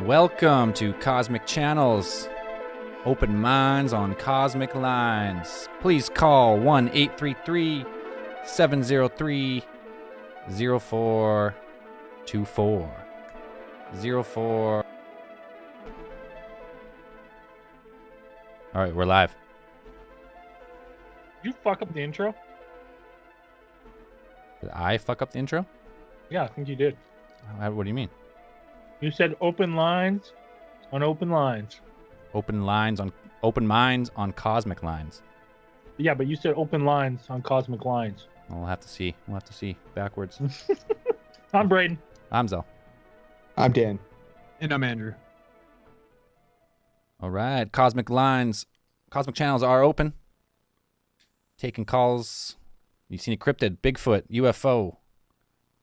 Welcome to Cosmic Channels. Open minds on cosmic lines. Please call 1-833-703-0424. 04. All right, we're live. Did you fuck up the intro? Did I fuck up the intro? Yeah, I think you did. What do you mean? You said open lines on open lines. Open minds on cosmic lines. Yeah, but you said open lines on cosmic lines. We'll have to see. Backwards. I'm Braden. I'm Zell. I'm Dan. And I'm Andrew. All right, cosmic lines, cosmic channels are open. Taking calls. You've seen a cryptid, Bigfoot, UFO,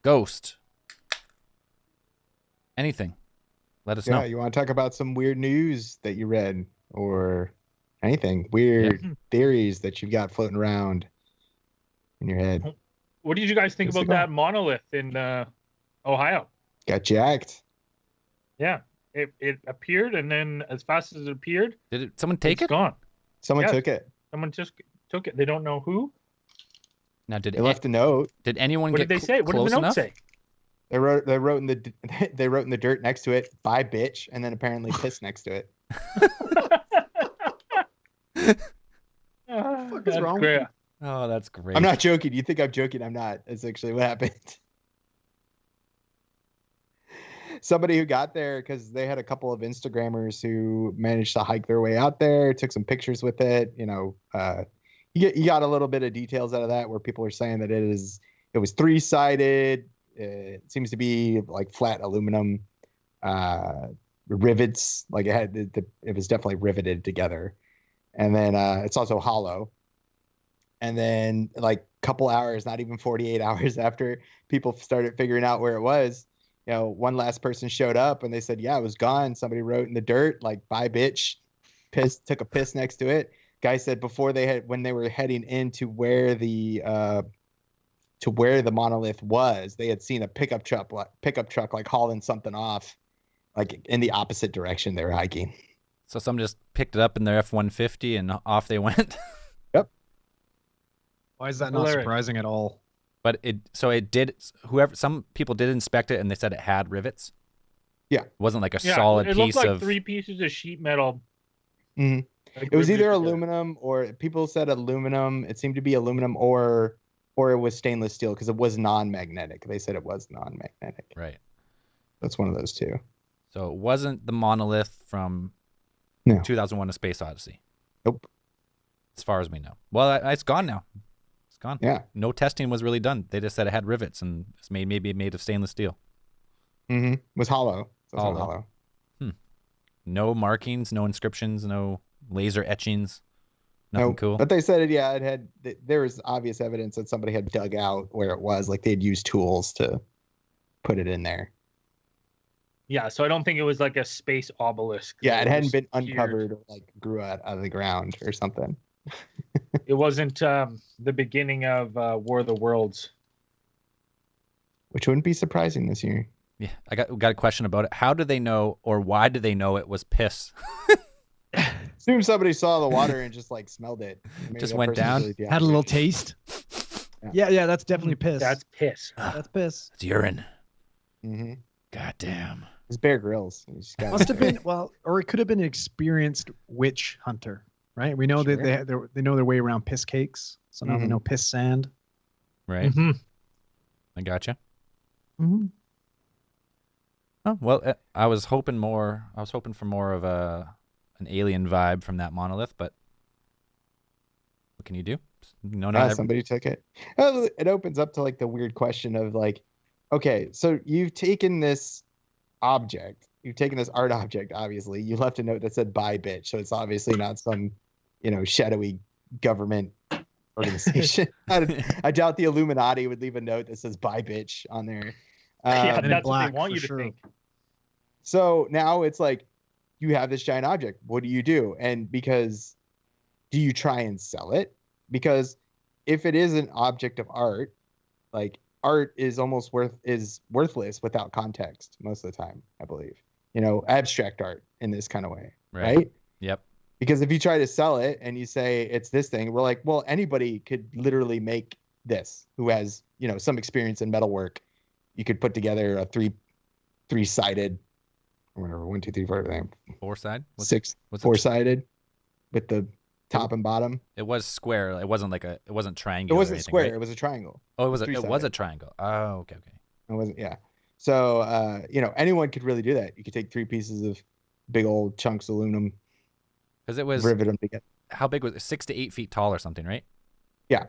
ghost, anything. Let us know. Yeah, you want to talk about some weird news that you read or anything, weird theories that you've got floating around in your head. What did you guys think about that monolith in Ohio? Got jacked. Yeah, it appeared, and then as fast as it appeared, Did someone take it? gone. Someone took it. Someone just took it. They don't know who. Now, They left a note. did anyone What get did they say? What did close the note enough? say? They wrote in the dirt next to it, "Bye, bitch," and then apparently pissed next to it. fuck is That's wrong with great. you? Oh, that's great. I'm not joking. You think I'm joking? I'm not. It's actually what happened. Somebody who got there, because they had a couple of Instagrammers who managed to hike their way out there, took some pictures with it. You got a little bit of details out of that where people are saying that it was three-sided. It seems to be like flat aluminum rivets. Like it was definitely riveted together, and then it's also hollow. And then like a couple hours, not even 48 hours after people started figuring out where it was, one last person showed up and they said, yeah, it was gone. Somebody wrote in the dirt, like, bye, bitch, took a piss next to it. Guy said when they were heading into where the monolith was, they had seen a pickup truck like hauling something off, like in the opposite direction they were hiking. So someone just picked it up in their F-150 and off they went. Yep. Why is that not Hilarious. surprising at all? But some people did inspect it and they said it had rivets. Yeah. It wasn't like a Yeah, solid it piece looked like of. 3 pieces of sheet metal. Mhm. Like, It was riveted either together. aluminum, or people said aluminum. It seemed to be aluminum, or it was stainless steel, because it was non-magnetic. They said it was non-magnetic. Right. That's one of those two. So it wasn't the monolith from No. 2001: A Space Odyssey. Nope. As far as we know. Well, it's gone now. It's gone. Yeah. No testing was really done. They just said it had rivets and it's maybe made of stainless steel. Mm-hmm. It was hollow. It was Hollow. hollow. No markings, no inscriptions, no laser etchings. Nothing Nope. cool. But they said there was obvious evidence that somebody had dug out where it was, like they'd used tools to put it in there. Yeah, so I don't think it was like a space obelisk. Yeah, it that hadn't was been tiered. uncovered or like grew out of the ground or something. It wasn't the beginning of War of the Worlds. Which wouldn't be surprising this year. Yeah, I got a question about it. How do they know, or why do they know it was piss? Assume somebody saw the water and just like smelled it. Maybe Just that went person down? really Had a little dehydrated. taste. Yeah. Yeah, that's definitely piss. That's piss. That's piss. It's urine. Mm-hmm. God damn. It's Bear Grylls. He's got Must have there. been or it could have been an experienced witch hunter, right? We know Sure. that they know their way around piss cakes, so now they Mhm. know piss sand. Right. Mhm. I gotcha. Mm-hmm. Oh well, I was hoping for more of an alien vibe from that monolith, but what can you do? No, Yeah, somebody took it. It opens up to like the weird question of like, okay, so you've taken this art object, obviously. You left a note that said "bye, bitch," so it's obviously not some, shadowy government organization. I doubt the Illuminati would leave a note that says "bye, bitch" on there. Yeah, in that's what they black, want for you to sure. think. So now it's like, you have this giant object. What do you do? And because, do you try and sell it? Because if it is an object of art, like art is worthless without context most of the time, I believe. abstract art in this kind of way, Right. right? Yep. Because if you try to sell it and you say it's this thing, we're like, well, anybody could literally make this who has, some experience in metalwork. You could put together a three-sided, or whatever, 1, 2, 3, 4, Four side. What's four-sided with the top and bottom. It was square. It wasn't it wasn't It triangular. wasn't or anything, square. right? It was a triangle. Oh, it was a three-sided. triangle. Oh, okay. It wasn't, yeah. So, anyone could really do that. You could take 3 pieces of big old chunks of aluminum, Because it was, rivet them together. how big was it? 6 to 8 feet tall or something, right? Yeah.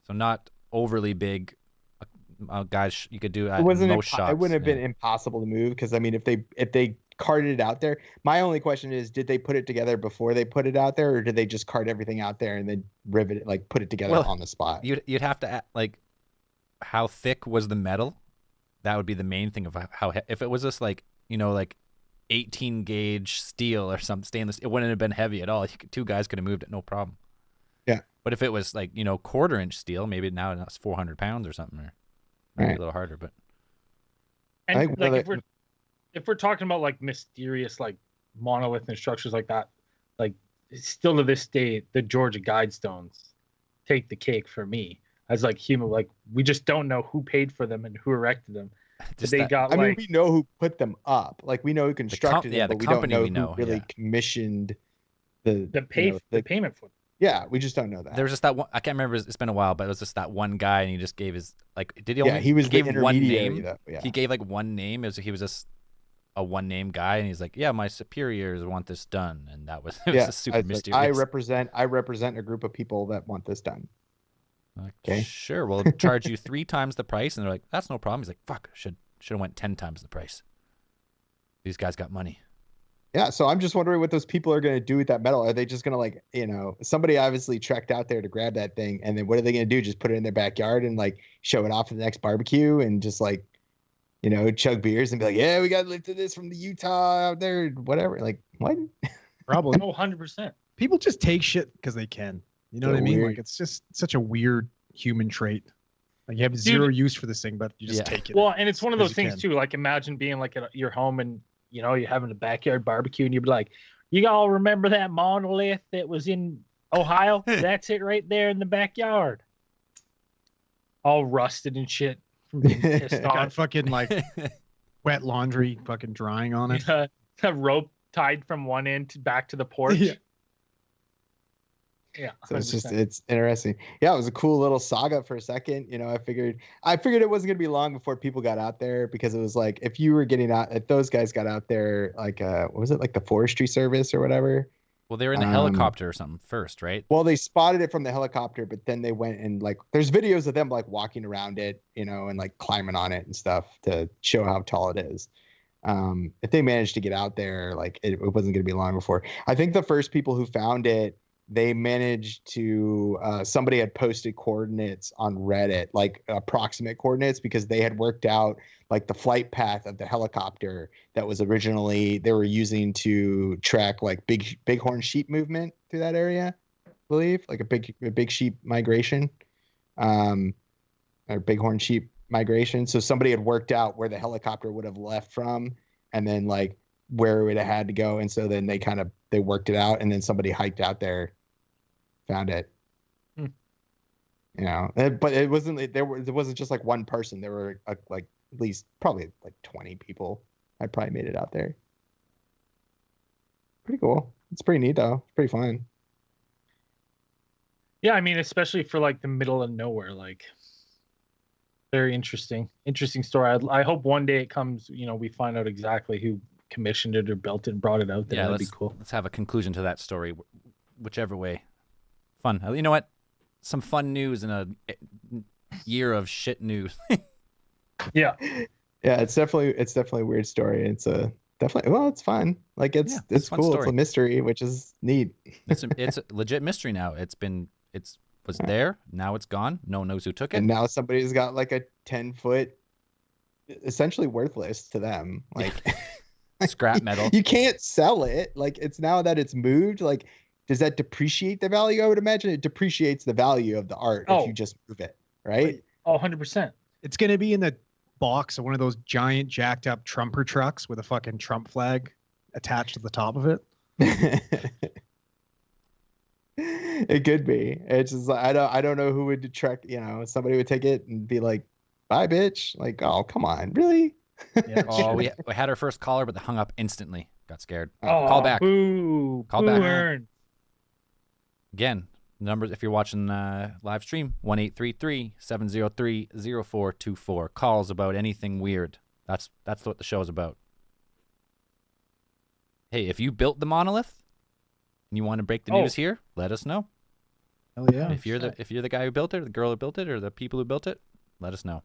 So not overly big. Guys, you could do It wasn't. most shots. It wouldn't have been impossible to move because I mean, if they carted it out there, my only question is, did they put it together before they put it out there, or did they just cart everything out there and then rivet it, like put it together on the spot? You'd have to how thick was the metal? That would be the main thing of how if it was just 18 gauge steel or some stainless, it wouldn't have been heavy at all. 2 guys could have moved it, no problem. Yeah. But if it was 1/4-inch steel, maybe now it's 400 pounds or something, or maybe a little harder. But And I think if we're talking about mysterious monolith and structures like that, still to this day, the Georgia Guidestones take the cake for me as human. We just don't know who paid for them and who erected them. just They that- got I mean, we know who put them up. We know who constructed yeah, them, the but we don't company know we who really know, commissioned the payment for them. Yeah, we just don't know that. there was just that one. I can't remember. It's been a while, but it was just that one guy, and he just gave his Did he only? he was the gave one intermediary, name. though. Yeah. He gave one name. He was just a one name guy, and he's like, "Yeah, my superiors want this done," and that was it was just super mysterious. I represent a group of people that want this done. Okay. Sure, we'll charge you 3 times the price, and they're like, "That's no problem." He's like, "Fuck, should have went 10 times the price." These guys got money. Yeah, so I'm just wondering what those people are going to do with that metal. Are they just going to somebody obviously trekked out there to grab that thing, and then what are they going to do? Just put it in their backyard and show it off at the next barbecue and just chug beers and be like, yeah, we got lifted this from the Utah out there, whatever. What? Probably. No, 100%. People just take shit because they can. You know So what I mean? weird. It's just such a weird human trait. You have zero use for this thing, but you just take it. Well, and it's one of those Because you things too. Imagine being at your home and you're having a backyard barbecue, and you'd be like, "You all remember that monolith that was in Ohio? That's it right there in the backyard, all rusted and shit from being pissed Got on." fucking wet laundry fucking drying on it. A rope tied from one end back to the porch. Yeah. Yeah, So 100%. it's interesting. Yeah, it was a cool little saga for a second. I figured it wasn't gonna be long before people got out there, because it was if you were getting out, if those guys got out there, what was it, the Forestry Service or whatever? Well, they were in the helicopter or something first, right? Well, they spotted it from the helicopter, but then they went and there's videos of them walking around it, and climbing on it and stuff to show how tall it is. If they managed to get out there, it wasn't going to be long before. I think the first people who found it, they managed to somebody had posted coordinates on Reddit, approximate coordinates, because they had worked out the flight path of the helicopter that was originally they were using to track bighorn sheep movement through that area, I believe, a big sheep migration, or bighorn sheep migration. So somebody had worked out where the helicopter would have left from, and then where it would have had to go, and so then they worked it out, and then somebody hiked out there, found it. But it wasn't there wasn't just one person. There were at least probably 20 people had probably made it out there. Pretty cool. It's pretty neat though. It's pretty fun. Yeah, I mean, especially for the middle of nowhere, very interesting story. I hope one day it comes, we find out exactly who commissioned it or built it and brought it out there. Yeah, That'd be cool. Let's have a conclusion to that story, whichever way. Fun. You know what? Some fun news in a year of shit news. Yeah. Yeah, it's definitely a weird story. It's it's fun. It's a fun cool. story. It's a mystery, which is neat. It's a legit mystery now. It was there. Now it's gone. No one knows who took it. And now somebody's got a 10-foot, essentially worthless to them. Scrap metal. You can't sell it. It's now that it's moved. Does that depreciate the value? I would imagine it depreciates the value of the art if you just move it, right? Oh, 100%. It's going to be in the box of one of those giant jacked up Trumper trucks with a fucking Trump flag attached to the top of it. It could be. It's just like, I don't know who would track. Somebody would take it and be like, "Bye, bitch!" Like, oh, come on, really? Yeah. Oh, we had our first caller, but they hung up instantly. Got scared. Oh, Call back. Boo. Call Boo back. Earn. Again, numbers if you're watching live stream, 1-833-703-0424. Calls about anything weird. That's what the show is about. Hey, if you built the monolith and you want to break the news here, let us know. Hell yeah. If you're the guy who built it, or the girl who built it, or the people who built it, let us know.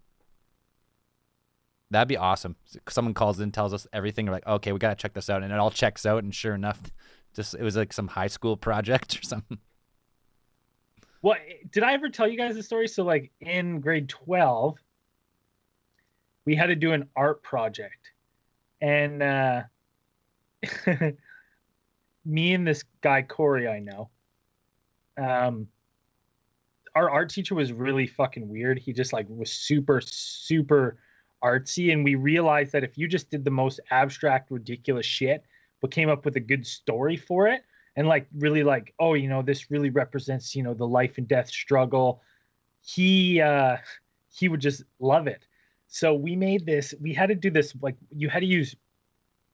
That'd be awesome. Someone calls in, tells us everything. We're like, okay, we gotta check this out, and it all checks out. And sure enough, it was like some high school project or something. Well, did I ever tell you guys the story? So, like in grade 12, we had to do an art project, and me and this guy Corey, I know, our art teacher was really fucking weird. He just like was super, super artsy, and we realized that if you just did the most abstract, ridiculous shit, but came up with a good story for it, and like really like, oh, this really represents, the life and death struggle, he would just love it. So we made this. We had to do this, like you had to use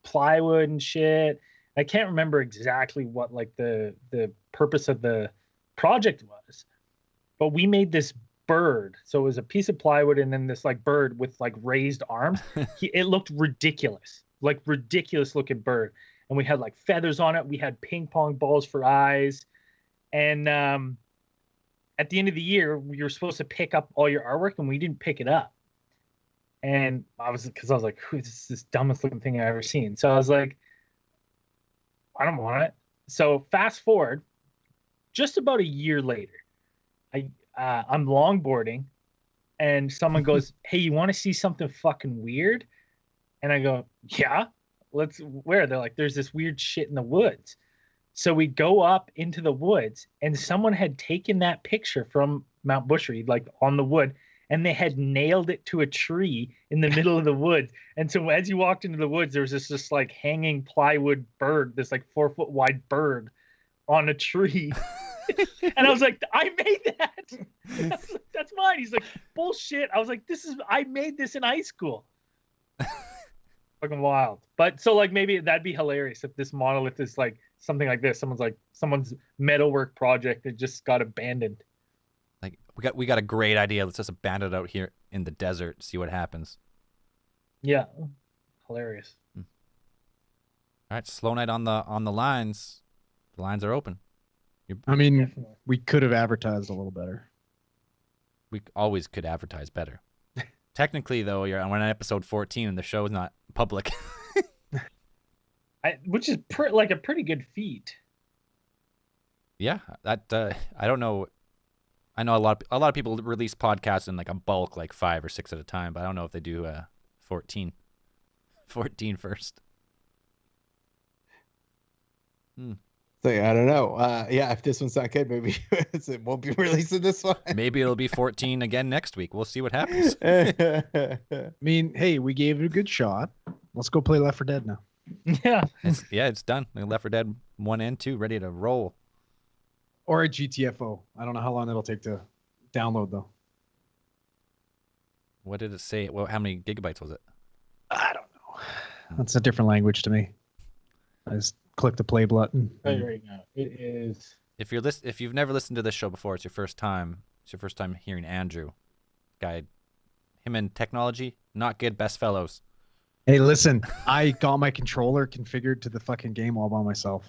plywood and shit. I can't remember exactly what like the purpose of the project was, but we made this bird. So it was a piece of plywood and then this like bird with like raised arms. It looked ridiculous, like ridiculous looking bird. And we had like feathers on it. We had ping pong balls for eyes. And at the end of the year, you were supposed to pick up all your artwork, and we didn't pick it up. And I was like, who is this dumbest looking thing I've ever seen? So I was like, I don't want it. So fast forward, just about a year later, I'm longboarding, and someone goes, "Hey, you want to see something fucking weird?" And I go, "Yeah, where?" They're like, "There's this weird shit in the woods." So we go up into the woods, and someone had taken that picture from Mount Bushery, like on the wood, and they had nailed it to a tree in the middle of the woods. And so as you walked into the woods, there was this like hanging plywood bird, this like 4-foot wide bird on a tree. And I was like, I made that. That's mine. He's like, bullshit. I was like, I made this in high school. Fucking wild. But so like maybe that'd be hilarious if this monolith is like something like this. Someone's metalwork project that just got abandoned. Like we got a great idea. Let's just abandon it out here in the desert, see what happens. Yeah. Hilarious. All right, Slow Night on the lines. The lines are open. I mean, Definitely. we could have advertised a little better. We always could advertise better. Technically, though, we're on episode 14 and the show is not public. Which is like a pretty good feat. Yeah, that I don't know. I know a lot of people release podcasts in like a bulk, like 5 or 6 at a time, but I don't know if they do 14 first. So I don't know. Yeah, if this one's not good, maybe it won't be releasing this one. Maybe it'll be 14 again next week. We'll see what happens. I mean, hey, we gave it a good shot. Let's go play Left 4 Dead now. Yeah. It's done. Left 4 Dead 1 and 2 ready to roll. Or a GTFO. I don't know how long it'll take to download, though. What did it say? Well, how many gigabytes was it? I don't know. That's a different language to me. I just click the play button. Right now. It is. If you've never listened to this show before, it's your first time hearing Andrew. Him and technology, not good best fellows. Hey, listen, I got my controller configured to the fucking game all by myself.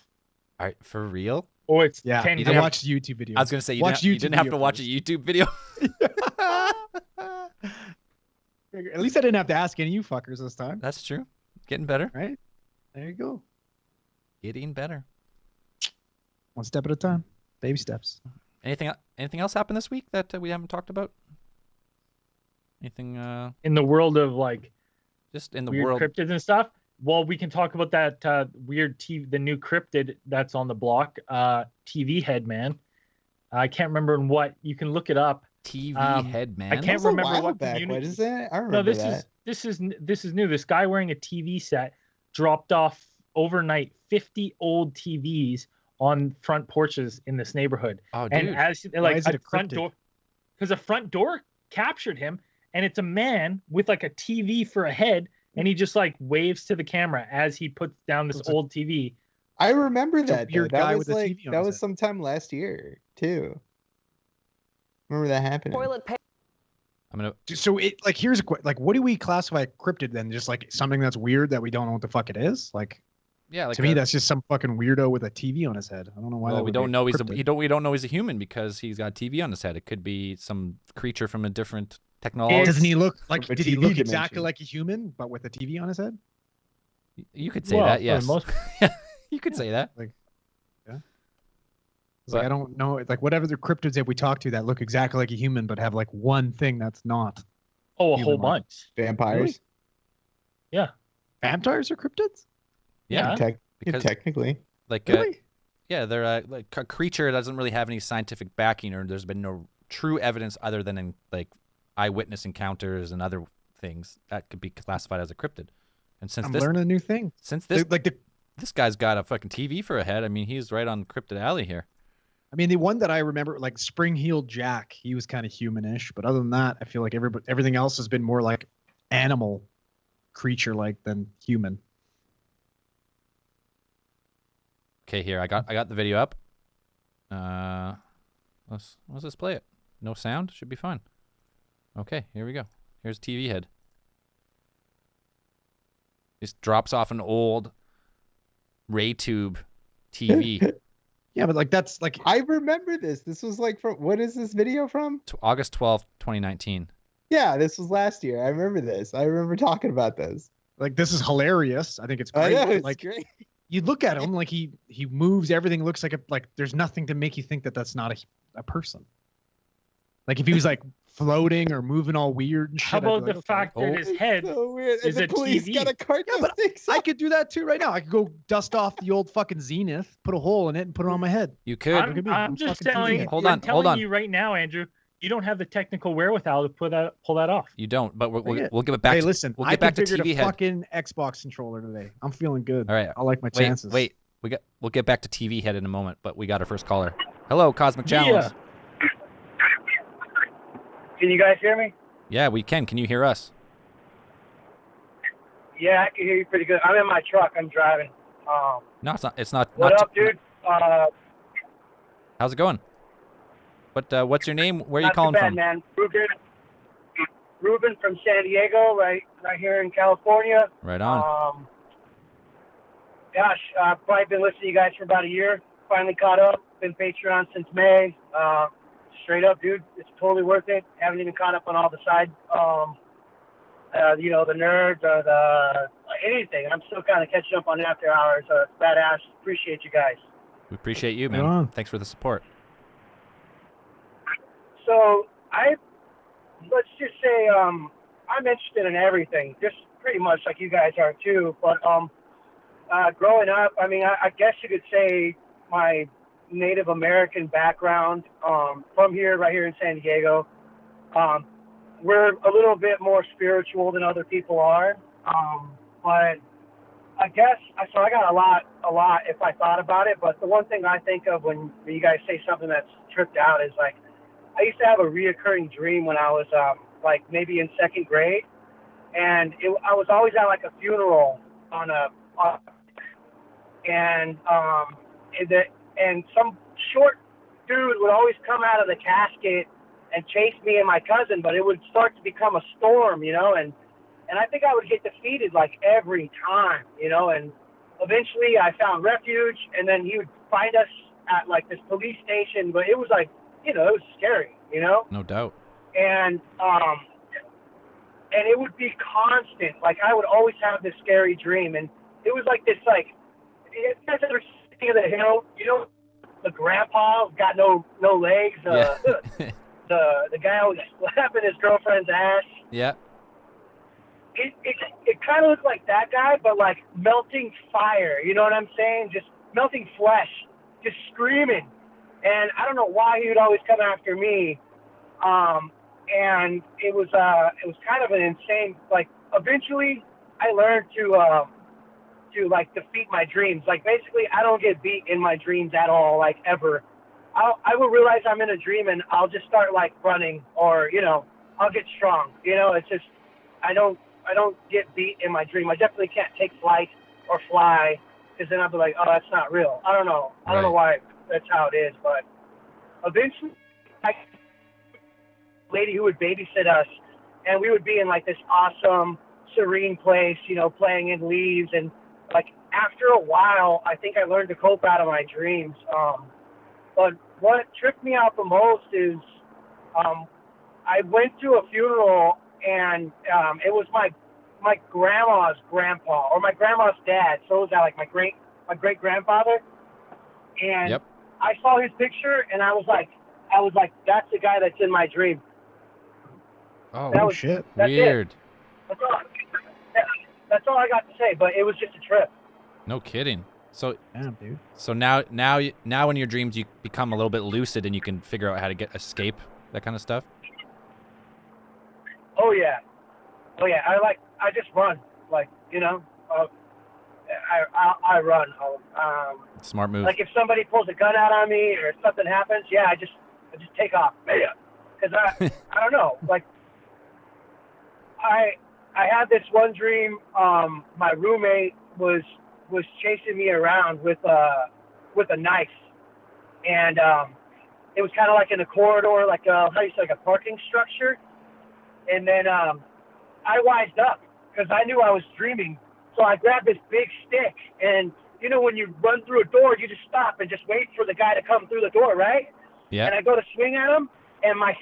All right, for real? Oh, it's Yeah, 10 I watched a YouTube video. I was gonna say you Watch didn't have to video watch a first. YouTube video. At least I didn't have to ask any of you fuckers this time, That's true. Getting better. right? There you go. Getting better. One step at a time. Baby steps. Anything else happened this week that we haven't talked about? Anything in the world of like just in the weird world? cryptids and stuff. Well, we can talk about that weird the new cryptid that's on the block. TV head, man. I can't remember in what. You can look it up. TV Um, head man. I That can't was a remember while what back. community. What is it? I No, remember this that. this is new. This guy wearing a TV set dropped off overnight 50 old TVs on front porches in this neighborhood. Oh, And dude. as Why like is it a a front cryptid? door, because a front door captured him, and it's a man with like a TV for a head, and he just like waves to the camera as he puts down this It's a- old TV. I remember a that. Though. weird That guy was with a like TV on that his was head. sometime last year too. Remember that happening? Toilet paper. I'm gonna. So it like here's a like what do we classify cryptid then? Just like something that's weird that we don't know what the fuck it is? Like Yeah, like to me that's just some fucking weirdo with a TV on his head. I don't know why. well, that we would don't be know he's cryptid. we don't know he's a human because he's got TV on his head. It could be some creature from a different technology. Doesn't he look like? From a Did he TV look exactly dimension. like a human but with a TV on his head? You could say Well, that, for the yes. most- You could say that. It's like I don't know. Like whatever the cryptids that we talk to that look exactly like a human but have like one thing that's not. Oh, a Human whole like. bunch. Vampires? Vampires are cryptids? Yeah, Yeah. because Technically. like Really? yeah, they're like a creature that doesn't really have any scientific backing, or there's been no true evidence other than in like eyewitness encounters and other things that could be classified as a cryptid. And since I'm this learning a new thing. Like the this guy's got a fucking TV for a head, I mean, he's right on Cryptid Alley here. I mean, the one that I remember, like Spring-Heeled Jack, he was kind of humanish, but other than that, I feel like everything else has been more like animal creature-like than human. Okay, here I got the video up. Let's just play it. No sound, should be fine. Okay, here we go. Here's TV head. Just drops off an old Ray tube TV. Yeah, but like that's like I remember this. This was like from what is this video from? August 12th, 2019. Yeah, this was last year. I remember this. I remember talking about this. this is hilarious. I think it's I great. know, it's like great. you look at him, like he moves, everything looks like there's nothing to make you think that that's not a person. Like if he was like floating or moving all weird and shit. How I'd be about like, the okay. fact that his head So weird. is and a the police TV. got a cart Yeah, but I could do that too right now. I could go dust off the old fucking Zenith, put a hole in it, and put it on my head. You could. Look at me, I'm I'm just fucking telling TV. you. Hold I'm on, telling hold on. you right now, Andrew. You don't have the technical wherewithal to pull that off. You don't, but we'll Dang it. we'll give it back. Hey, to, listen, we'll I get back to configured TV a head. fucking Xbox controller today. I'm feeling good. All right. I like my Wait, chances. wait. We'll get back to TV head in a moment, but we got our first caller. Hello, Cosmic Challenge. Yeah. Can you guys hear me? Yeah, we can. Can you hear us? Yeah, I can hear you pretty good. I'm in my truck. I'm driving. No, it's not. It's not. What not up, dude? How's it going? What's your name? Where are you Not calling too bad, from? man. Ruben from San Diego, right here in California. Right on. Gosh, I've probably been listening to you guys for about a year. Finally caught up. Been Patreon since May. Straight up, dude, it's totally worth it. Haven't even caught up on all the side, the nerds or the anything. I'm still kind of catching up on after hours. It's badass. Appreciate you guys. We appreciate you, man. Right on. Thanks for the support. So let's just say I'm interested in everything, just pretty much like you guys are too. But growing up, I mean, I guess you could say my Native American background from here, right here in San Diego. We're a little bit more spiritual than other people are, but I guess so. I got a lot if I thought about it. But the one thing I think of when you guys say something that's tripped out is like I used to have a reoccurring dream when I was like maybe in second grade, and I was always at like a funeral and some short dude would always come out of the casket and chase me and my cousin, but it would start to become a storm, and I think I would get defeated like every time, and eventually I found refuge, and then he would find us at like this police station, but it was like, it was scary, No doubt. and it would be constant. Like I would always have this scary dream, and it was like this, like, you guys ever seen the hill? The grandpa got no legs. Yeah. The guy always slapping his girlfriend's ass. Yeah. It kind of looked like that guy, but like melting fire. You know what I'm saying? Just melting flesh, just screaming. And I don't know why he would always come after me. And it was kind of an insane. Like eventually, I learned to like defeat my dreams. Like basically, I don't get beat in my dreams at all, like ever. I will realize I'm in a dream and I'll just start like running, or I'll get strong. It's just I don't get beat in my dream. I definitely can't take flight or fly, because then I'll be like, oh, that's not real. I don't know. I don't know why that's how it is, but eventually, lady who would babysit us, and we would be in like this awesome, serene place, playing in leaves, and like after a while, I think I learned to cope out of my dreams. But what tripped me out the most is, I went to a funeral, and it was my grandma's grandpa, or my grandma's dad. So it was like my great grandfather, and Yep. I saw his picture, and I was like, that's the guy that's in my dream. Oh, That was- shit. That's weird. That's all I got to say. But it was just a trip. No kidding. So Damn, dude. now in your dreams you become a little bit lucid and you can figure out how to escape, that kind of stuff. Oh yeah. I just run, like I run. Smart move. Like if somebody pulls a gun out on me or something happens, yeah, I just take off, because I don't know, like I had this one dream. My roommate was chasing me around with a knife, and it was kind of like in a corridor, like how you say, like a parking structure. And then I wised up because I knew I was dreaming. So I grabbed this big stick, and when you run through a door, you just stop and just wait for the guy to come through the door, right? Yeah. And I go to swing at him, and my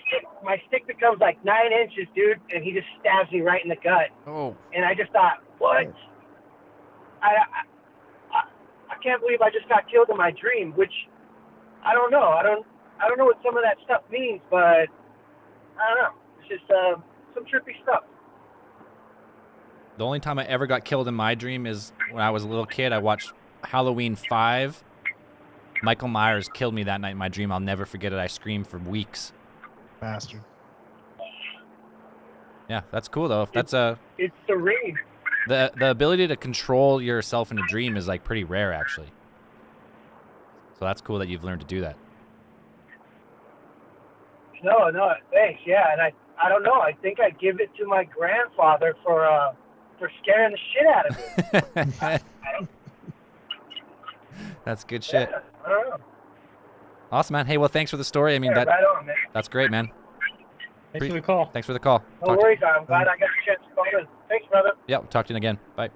stick becomes like 9 inches, dude, and he just stabs me right in the gut. Oh. And I just thought, what? I can't believe I just got killed in my dream, which I don't know. I don't know what some of that stuff means, but I don't know. It's just some trippy stuff. The only time I ever got killed in my dream is when I was a little kid. I watched Halloween 5. Michael Myers killed me that night in my dream. I'll never forget it. I screamed for weeks. Bastard. Yeah, that's cool though. That's It's serene. the ability to control yourself in a dream is like pretty rare actually. So that's cool that you've learned to do that. No, thanks. Yeah, and I don't know. I think I give it to my grandfather for scaring the shit out of me. That's good shit. Yeah, I don't know. Awesome, man. Hey, well, thanks for the story. I mean, Yeah, right on, man. that's great, man. Thanks for the call. Thanks for the call. No Talk to- worries. I'm glad I got a chance to call in. Thanks, brother. Yeah, we'll talk to you again. Bye.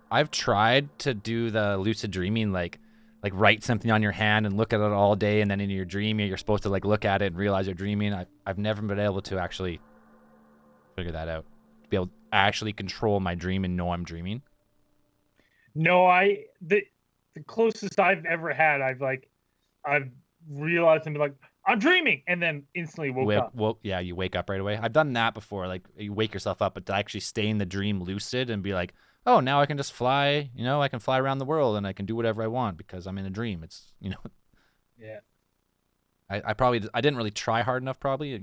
I've tried to do the lucid dreaming, like write something on your hand and look at it all day, and then in your dream you're supposed to like look at it and realize you're dreaming. I've never been able to actually figure that out. To be able to actually control my dream and know I'm dreaming. No, the closest I've ever had, I've realized and be like, I'm dreaming, and then instantly woke up. Well, yeah, you wake up right away. I've done that before. Like you wake yourself up, but to actually stay in the dream lucid and be like, oh, now I can just fly. I can fly around the world and I can do whatever I want because I'm in a dream. It's Yeah. I didn't really try hard enough. Probably it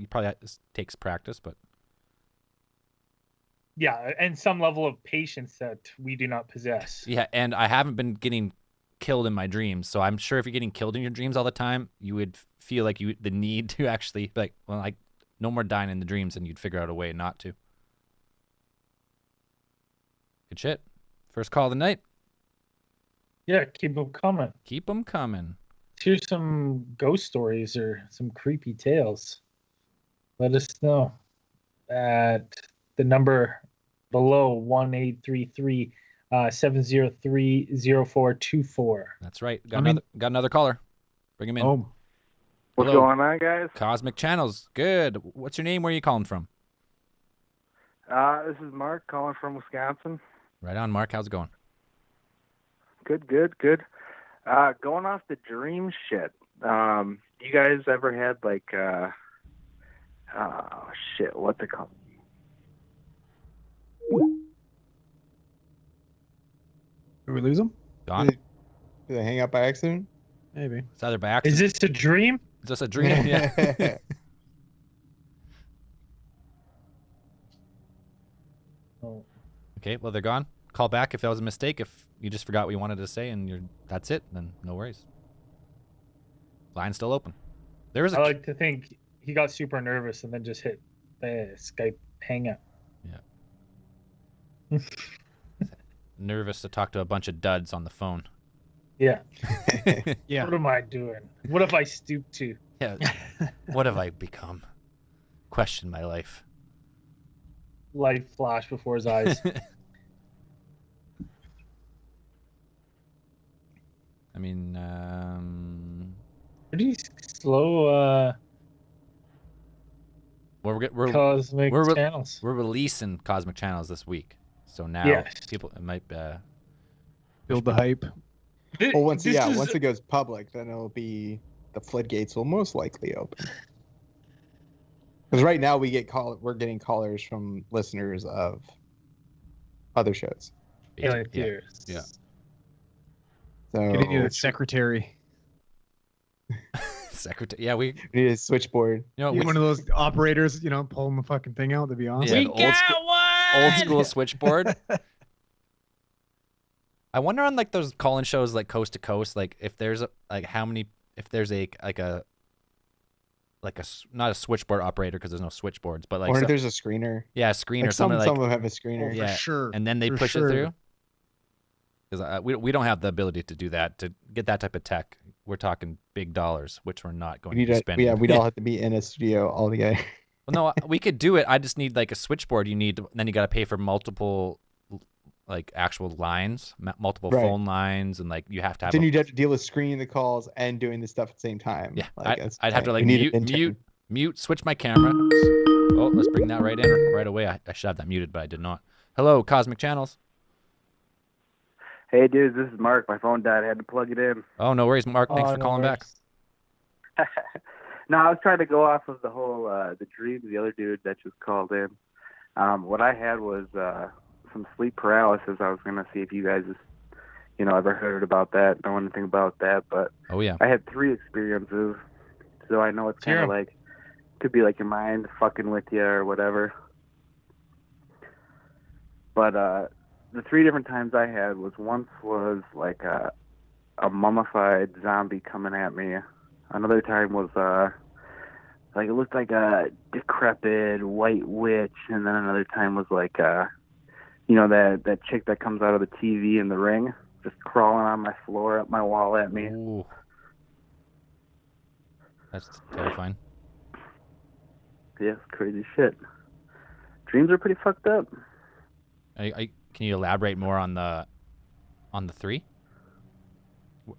takes practice, but Yeah, and some level of patience that we do not possess. yeah. And I haven't been getting killed in my dreams, so I'm sure if you're getting killed in your dreams all the time, you would feel like the need to actually be like, well, like no more dying in the dreams, and you'd figure out a way not to. Good shit. First call of the night. Yeah, keep them coming. Keep them coming. Here's some ghost stories or some creepy tales. Let us know at the number below 1-833-703-0424. That's right. Got another caller. Bring him in. Oh, What's Hello. going on, guys? Cosmic Channels. Good. What's your name? Where are you calling from? This is Mark calling from Wisconsin. Right on, Mark. How's it going? Good. Going off the dream shit. You guys ever had like, what they call? did we lose him? Gone. Did they hang up by accident? Maybe. It's either by Is accident. this a dream? Is this a dream? Yeah. Oh, Okay, well they're gone. Call back if that was a mistake. If you just forgot what you wanted to say and that's it, then no worries. Line's still open. There is I a like to think he got super nervous and then just hit the Skype hangout. nervous to talk to a bunch of duds on the phone. Yeah. Yeah. What am I doing? What have I stooped to? Yeah. What have I become? Question my life. Light flash before his eyes. I mean, Pretty slow we're cosmic we're- channels. we're releasing Cosmic Channels this week, so now Yes. people it might Build the hype. Well, once This is- once it goes public, then it'll be the floodgates will most likely open. Because right now we're getting callers from listeners of other shows. Alien yeah. Theorists. Yeah. So Getting you the secretary. Secretary. Yeah, we we need a switchboard. Need one of those operators, pulling the fucking thing out. That'd be awesome. Yeah, We the old got school- one! old school switchboard. I wonder on like those call-in shows like coast to coast, like if there's not a switchboard operator because there's no switchboards, but like or so- there's a screener. yeah, a screen Like or something some like of them have a screener. For yeah, sure. and then they For push sure. it through. Because we don't have the ability to do that, to get that type of tech. We're talking big dollars, which we're not going We to need be to, spending. we'd all have to be in a studio all together. Well, no, we could do it. I just need like a switchboard. Then you got to pay for multiple, like actual lines, multiple Right. phone lines, and like you have to have. Then you'd have to deal with screening the calls and doing the stuff at the same time. Yeah, Like, I'd have to we like need an mute, switch my camera. Oh, let's bring that right in right away. I should have that muted, but I did not. Hello, Cosmic Channels. Hey, dudes, this is Mark. My phone died. I had to plug it in. Oh, no worries, Mark. Thanks Oh, for no calling back. worries. No, I was trying to go off of the whole the dream. The other dude that just called in. What I had was some sleep paralysis. I was gonna see if you guys, ever heard about that. Know anything about that? But Oh yeah. I had 3 experiences, so I know it's kind Sure. of like could be like your mind fucking with you or whatever. But the 3 different times I had was like a mummified zombie coming at me. Another time was like it looked like a decrepit white witch, and then another time was like that chick that comes out of the TV in The Ring, just crawling on my floor, up my wall at me. Ooh. That's terrifying. Yeah, it's crazy shit. Dreams are pretty fucked up. Can you elaborate more on the 3?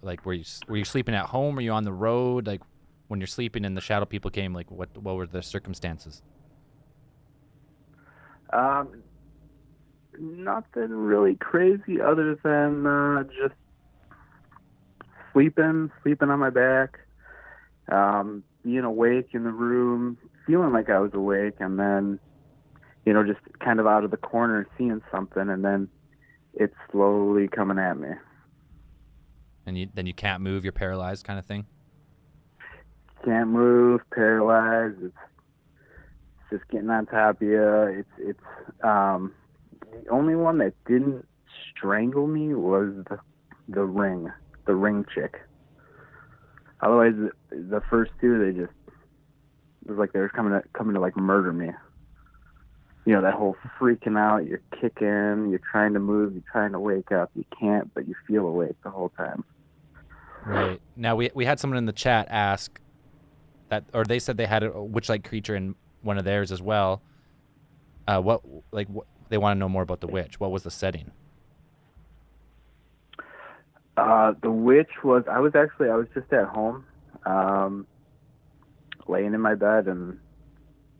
Like, were you sleeping at home? Were you on the road? Like, when you're sleeping and the shadow people came, like, what were the circumstances? Nothing really crazy other than just sleeping on my back, being awake in the room, feeling like I was awake, and then, just kind of out of the corner seeing something, and then it's slowly coming at me. And then you can't move. You're paralyzed, kind of thing. Can't move, paralyzed. It's just getting on top of you. It's the only one that didn't strangle me was the ring chick. Otherwise, the first 2, it was like they were coming to like murder me. That whole freaking out. You're kicking. You're trying to move. You're trying to wake up. You can't, but you feel awake the whole time. Right. Now we had someone in the chat ask that, or they said they had a witch-like creature in one of theirs as well. What they want to know more about the witch. What was the setting? The witch was. I was just at home, laying in my bed, and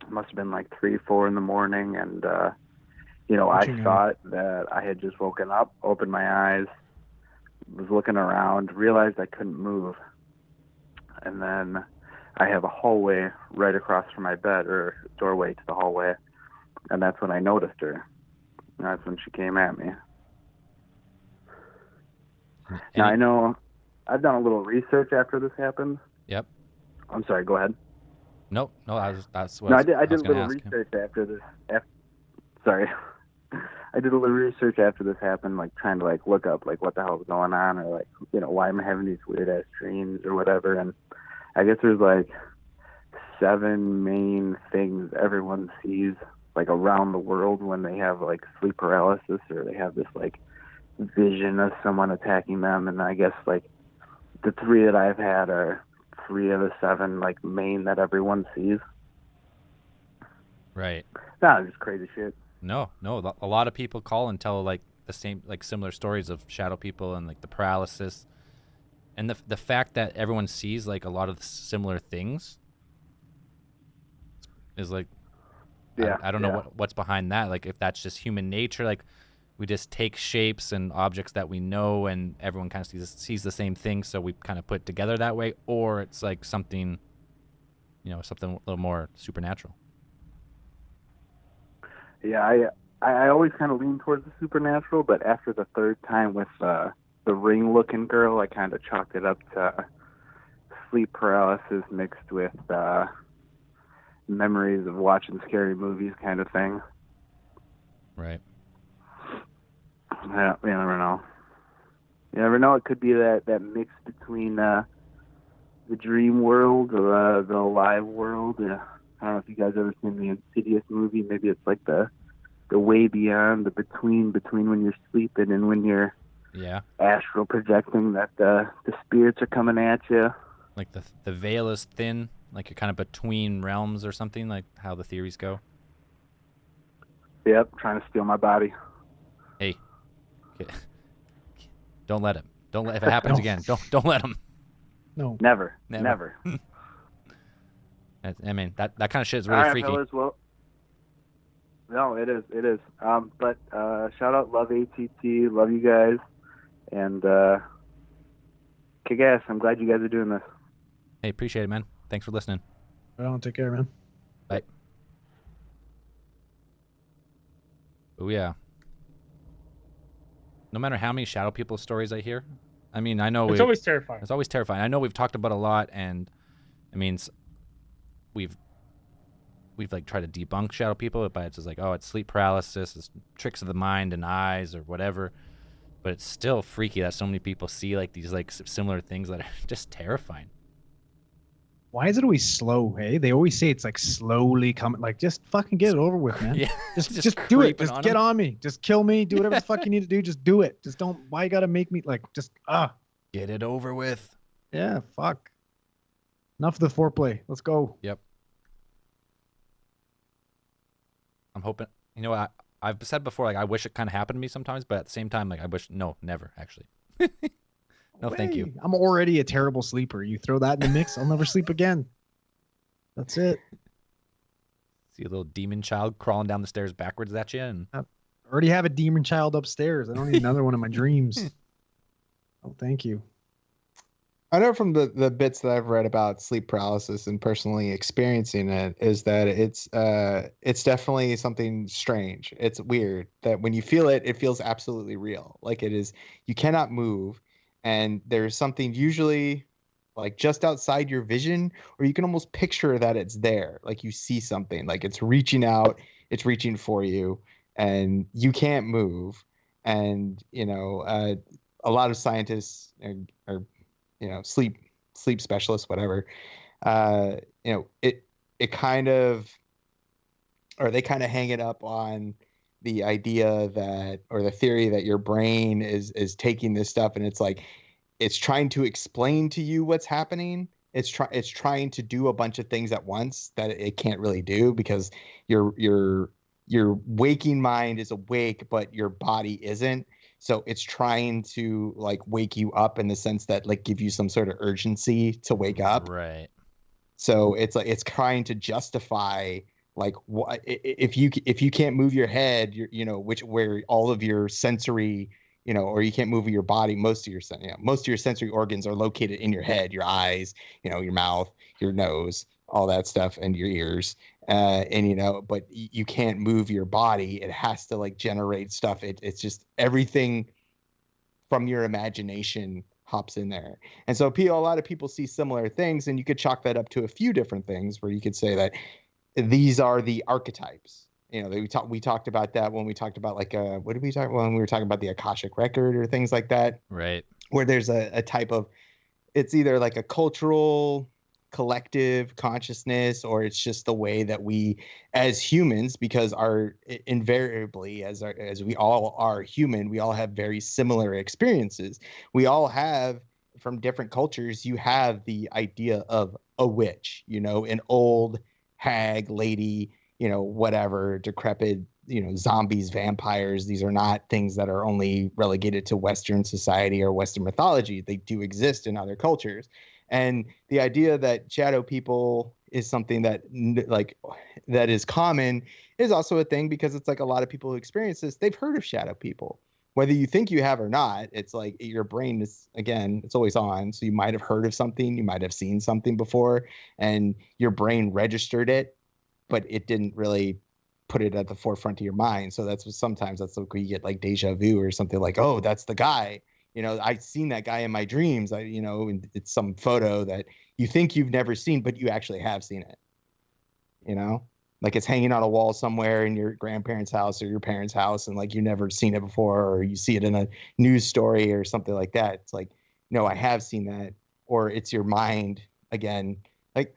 it must have been like 3, 4 in the morning, and I thought that I had just woken up, opened my eyes, was looking around, realized I couldn't move, and then I have a hallway right across from my bed, or doorway to the hallway, and that's when I noticed her. And that's when she came at me. Now I know I've done a little research after this happened. Yep. I'm sorry. Go ahead. Nope. No, that's what No, I I did. I was did a gonna little ask. research after this. Sorry. I did a little research after this happened, like trying to like look up like what the hell's going on, or like why am I having these weird ass dreams or whatever. And I guess there's like 7 main things everyone sees like around the world when they have like sleep paralysis, or they have this like vision of someone attacking them. And I guess like the 3 that I've had are 3 of the 7 like main that everyone sees. Right. Nah, just crazy shit. No. A lot of people call and tell like the same, like similar stories of shadow people and like the paralysis, and the fact that everyone sees like a lot of similar things is like, Yeah, I don't know what's behind that. Like if that's just human nature, like we just take shapes and objects that we know, and everyone kind of sees the same thing, so we kind of put it together that way, or it's like something, something a little more supernatural. Yeah, I always kind of lean towards the supernatural, but after the 3rd time with the ring-looking girl, I kind of chalked it up to sleep paralysis mixed with memories of watching scary movies, kind of thing. Right. Yeah, you never know. You never know. It could be that mix between the dream world or the alive world. I don't know if you guys ever seen the Insidious movie. Maybe it's like the way beyond, the between when you're sleeping and when you're astral projecting, that the spirits are coming at you. Like the veil is thin, like you're kind of between realms or something, like how the theories go. Yep, trying to steal my body. Hey, don't let him. Don't let, if it happens again, don't let him. No. Never. I mean, that kind of shit is really All right, freaky. fellas, well, no, it is. But shout out, love ATT, love you guys, and kick ass. I'm glad you guys are doing this. Hey, appreciate it, man. Thanks for listening. I don't take care, man. Bye. Oh yeah. No matter how many shadow people stories I hear, I mean, I know It's always terrifying. It's always terrifying. I know we've talked about a lot, and I mean, we've like tried to debunk shadow people, but it's just like, oh, it's sleep paralysis, it's tricks of the mind and eyes or whatever. But it's still freaky that so many people see like these like similar things that are just terrifying. Why is it always slow? Hey, they always say it's like slowly coming. Like, just fucking get it over with, man. Yeah, just do it. creeping Just on get 'em. on me. Just kill me. Do whatever the fuck you need to do. Just do it. Just don't. Why you gotta make me like? Just Get it over with. Yeah. Fuck. Enough of the foreplay. Let's go. Yep. I'm hoping. You know, I've said before, like I wish it kind of happened to me sometimes, but at the same time, like I wish never actually. No, thank you. Way. I'm already a terrible sleeper. You throw that in the mix, I'll never sleep again. That's it. See a little demon child crawling down the stairs backwards at you, and I already have a demon child upstairs. I don't need another one in my dreams. Oh, thank you. I know from the bits that I've read about sleep paralysis and personally experiencing it is that it's definitely something strange. It's weird that when you feel it, it feels absolutely real. Like it is, you cannot move, and there's something usually like just outside your vision, or you can almost picture that it's there. Like you see something, like it's reaching out, it's reaching for you, and you can't move. And a lot of scientists are sleep specialists, whatever, it kind of, or they kind of hang it up on the idea that, or the theory that your brain is taking this stuff and it's like, it's trying to explain to you what's happening. It's trying to do a bunch of things at once that it can't really do because your waking mind is awake, but your body isn't. So it's trying to like wake you up in the sense that like give you some sort of urgency to wake up. right. So it's like it's trying to justify like what if you can't move your head, where all of your sensory, or you can't move your body, most of your sensory organs are located in your head, your eyes, your mouth, your nose, all that stuff, and your ears. But you can't move your body. It has to like generate stuff. It's just everything from your imagination hops in there. And so a lot of people see similar things, and you could chalk that up to a few different things where you could say that these are the archetypes. You know, we talked about that when we talked about like what did we talk when we were talking about the Akashic record or things like that, Right. where there's a type of, it's either like a cultural collective consciousness, or it's just the way that we as humans, because our invariably as we all are human, we all have very similar experiences. We all have, from different cultures, you have the idea of a witch, you know, an old hag lady, you know, whatever, decrepit, you know, zombies, vampires. These are not things that are only relegated to Western society or Western mythology. They do exist in other cultures. And the idea that shadow people is something that that is common is also a thing, because it's like a lot of people who experience this, they've heard of shadow people. Whether you think you have or not, it's like your brain is, again, it's always on. So you might have heard of something, you might have seen something before, and your brain registered it, but it didn't really put it at the forefront of your mind. So sometimes that's like where you get like deja vu or something, like, oh, that's the guy. You know, I've seen that guy in my dreams. And it's some photo that you think you've never seen, but you actually have seen it. You know, like it's hanging on a wall somewhere in your grandparents' house or your parents' house, and like you've never seen it before, or you see it in a news story or something like that. It's like, no, I have seen that. Or it's your mind again. Like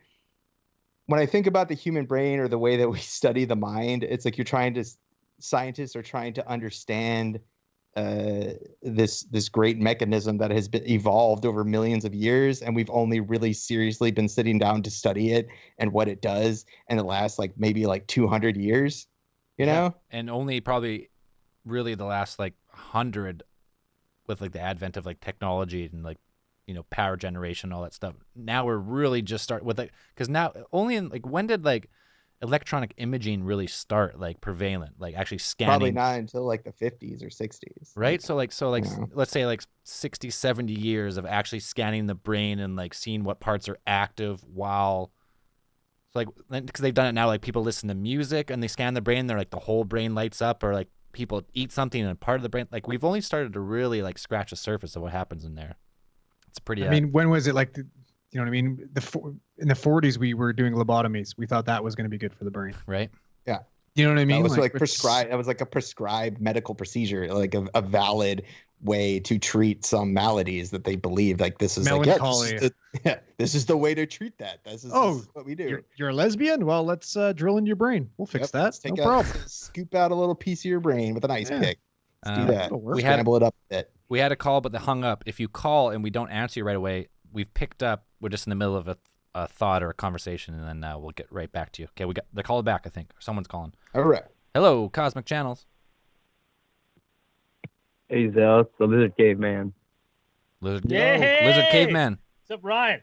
when I think about the human brain or the way that we study the mind, it's like scientists are trying to understand this great mechanism that has been evolved over millions of years, and we've only really seriously been sitting down to study it and what it does in the last like maybe like 200 years, you know? And only probably really the last like 100, with like the advent of like technology and like, you know, power generation, all that stuff. Now we're really just start with like, because now only in like, when did like electronic imaging really start like prevalent, like actually scanning? Probably not until like the 50s or 60s, right? So Yeah. let's say like 60, 70 years of actually scanning the brain and like seeing what parts are active while, so like, because they've done it now, like people listen to music and they scan the brain, they're like the whole brain lights up, or like people eat something and part of the brain, like we've only started to really like scratch the surface of what happens in there. It's pretty I mean, when was it like, you know what I mean? In the 40s, we were doing lobotomies. We thought that was going to be good for the brain. right? You know what I mean? That was like it's- prescribed. That was like a prescribed medical procedure, like a valid way to treat some maladies that they believed like this is Melancholy. this is the way to treat that. This is what we do. You're a lesbian? Well, let's drill into your brain. We'll fix that. Let's No problem. Scoop out a little piece of your brain with an ice Yeah. pick. Let's do Uh, that. That'll work. we had Scramble it up a bit. we had a call, but they hung up. If you call and we don't answer you right away, we've picked up. We're just in the middle of a thought or a conversation, and then we'll get right back to you. Okay, we got the call back. I think someone's calling. All right. Hello, Cosmic Channels. Hey, Zell, it's the Lizard Caveman. Lizard, Yay! Lizard Caveman. What's up, Ryan?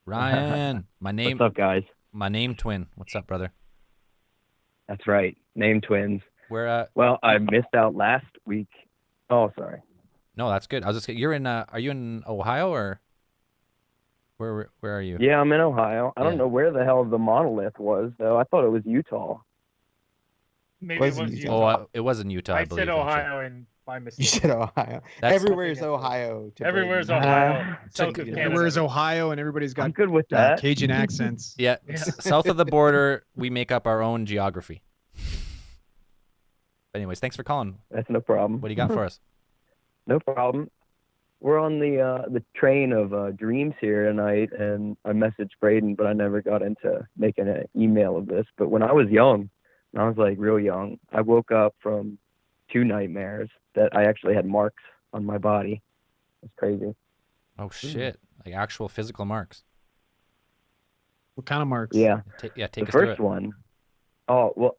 Ryan, my name, What's up, guys? my name twin. What's up, brother? That's right, name twins. Where? Well, I missed out last week. Oh, sorry. No, that's good. I was just. You're in. Are you in Ohio or? Where are you? Yeah, I'm in Ohio. I Yeah. don't know where the hell the monolith was, though. I thought it was Utah. Maybe Was it was it Utah. Oh, it was in Utah, I I believe. said actually. Ohio and by You mistake. said Ohio. That's- Everywhere is Ohio. to Everywhere's Brady. Ohio. South So- of Canada. Everywhere's Ohio, and everybody's I'm got good with that. Cajun accents. Yeah, Yeah. south of the border, we make up our own geography. Anyways, thanks for calling. That's no problem. What do you got for us? No problem. We're on the train of dreams here tonight, and I messaged Braden, but I never got into making an email of this. But when I was young, when I was like real young, I woke up from 2 nightmares that I actually had marks on my body. It's crazy. Oh shit! Like actual physical marks. What kind of marks? Yeah. Take The us through first it. one. Oh, well,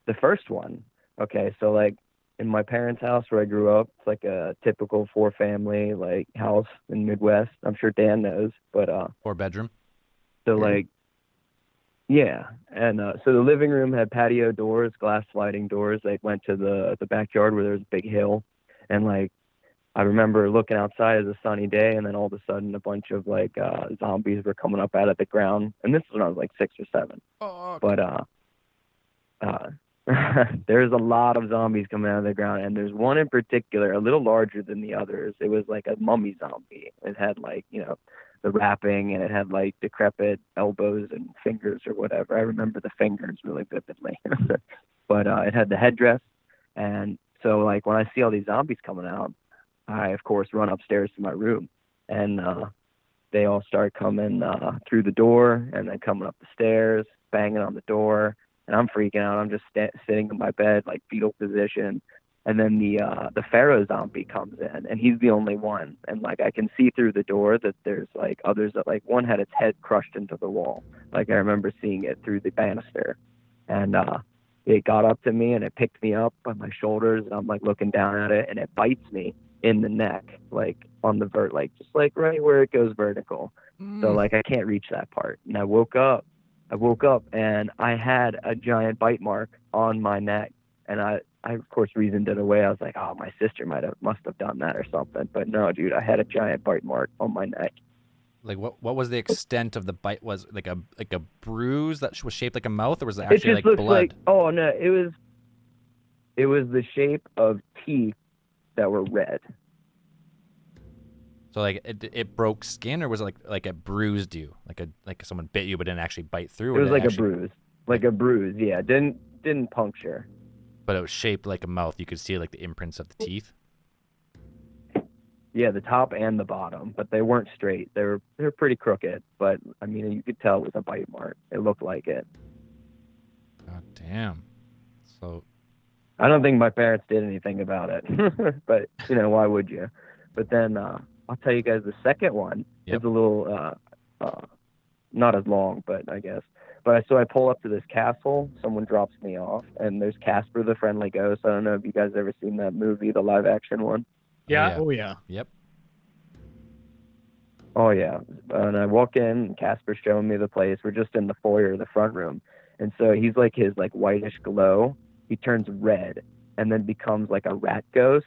the first one. Okay, so like in my parents' house where I grew up, it's like a typical 4-family like house in Midwest. I'm sure Dan knows, but 4-bedroom. so like yeah, and so the living room had patio doors, glass sliding doors. They went to the backyard where there was a big hill, and like I remember looking outside as a sunny day, and then all of a sudden a bunch of like zombies were coming up out of the ground, and this was when I was like 6 or 7. Oh, But there's a lot of zombies coming out of the ground, and there's one in particular, a little larger than the others. It was like a mummy zombie. It had like, the wrapping, and it had like decrepit elbows and fingers or whatever. I remember the fingers really vividly. But it had the headdress. And so like when I see all these zombies coming out, I of course run upstairs to my room, and they all start coming through the door and then coming up the stairs, banging on the door. And I'm freaking out. I'm just sitting in my bed, like fetal position. And then the Pharaoh zombie comes in, and he's the only one. And like I can see through the door that there's like others that like one had its head crushed into the wall. Like I remember seeing it through the banister. And it got up to me and it picked me up by my shoulders, and I'm like looking down at it, and it bites me in the neck, like on the like just like right where it goes vertical. So like I can't reach that part. And I woke up and I had a giant bite mark on my neck, and I of course reasoned it away. I was like, oh, my sister must have done that or something. But no, dude, I had a giant bite mark on my neck. Like what was the extent of the bite? Was it like a bruise that was shaped like a mouth, or was it actually like blood? Like, oh no, it was the shape of teeth that were red. So like it broke skin, or was it like it bruised you, like someone bit you but didn't actually bite through? It was like a bruise. Yeah, didn't puncture. But it was shaped like a mouth. You could see like the imprints of the teeth. Yeah, the top and the bottom, but they weren't straight. They were pretty crooked. But I mean, you could tell it was a bite mark. It looked like it. God damn. So I don't think my parents did anything about it. But why would you? But then I'll tell you guys the second one. Yep. Is a little not as long, but I guess. But so I pull up to this castle. Someone drops me off, and there's Casper the Friendly Ghost. I don't know if you guys ever seen that movie, the live action one. Yeah. Oh yeah. Yep. Oh yeah. And I walk in, and Casper's showing me the place. We're just in the foyer, the front room, and so he's like his like whitish glow. He turns red, and then becomes like a rat ghost.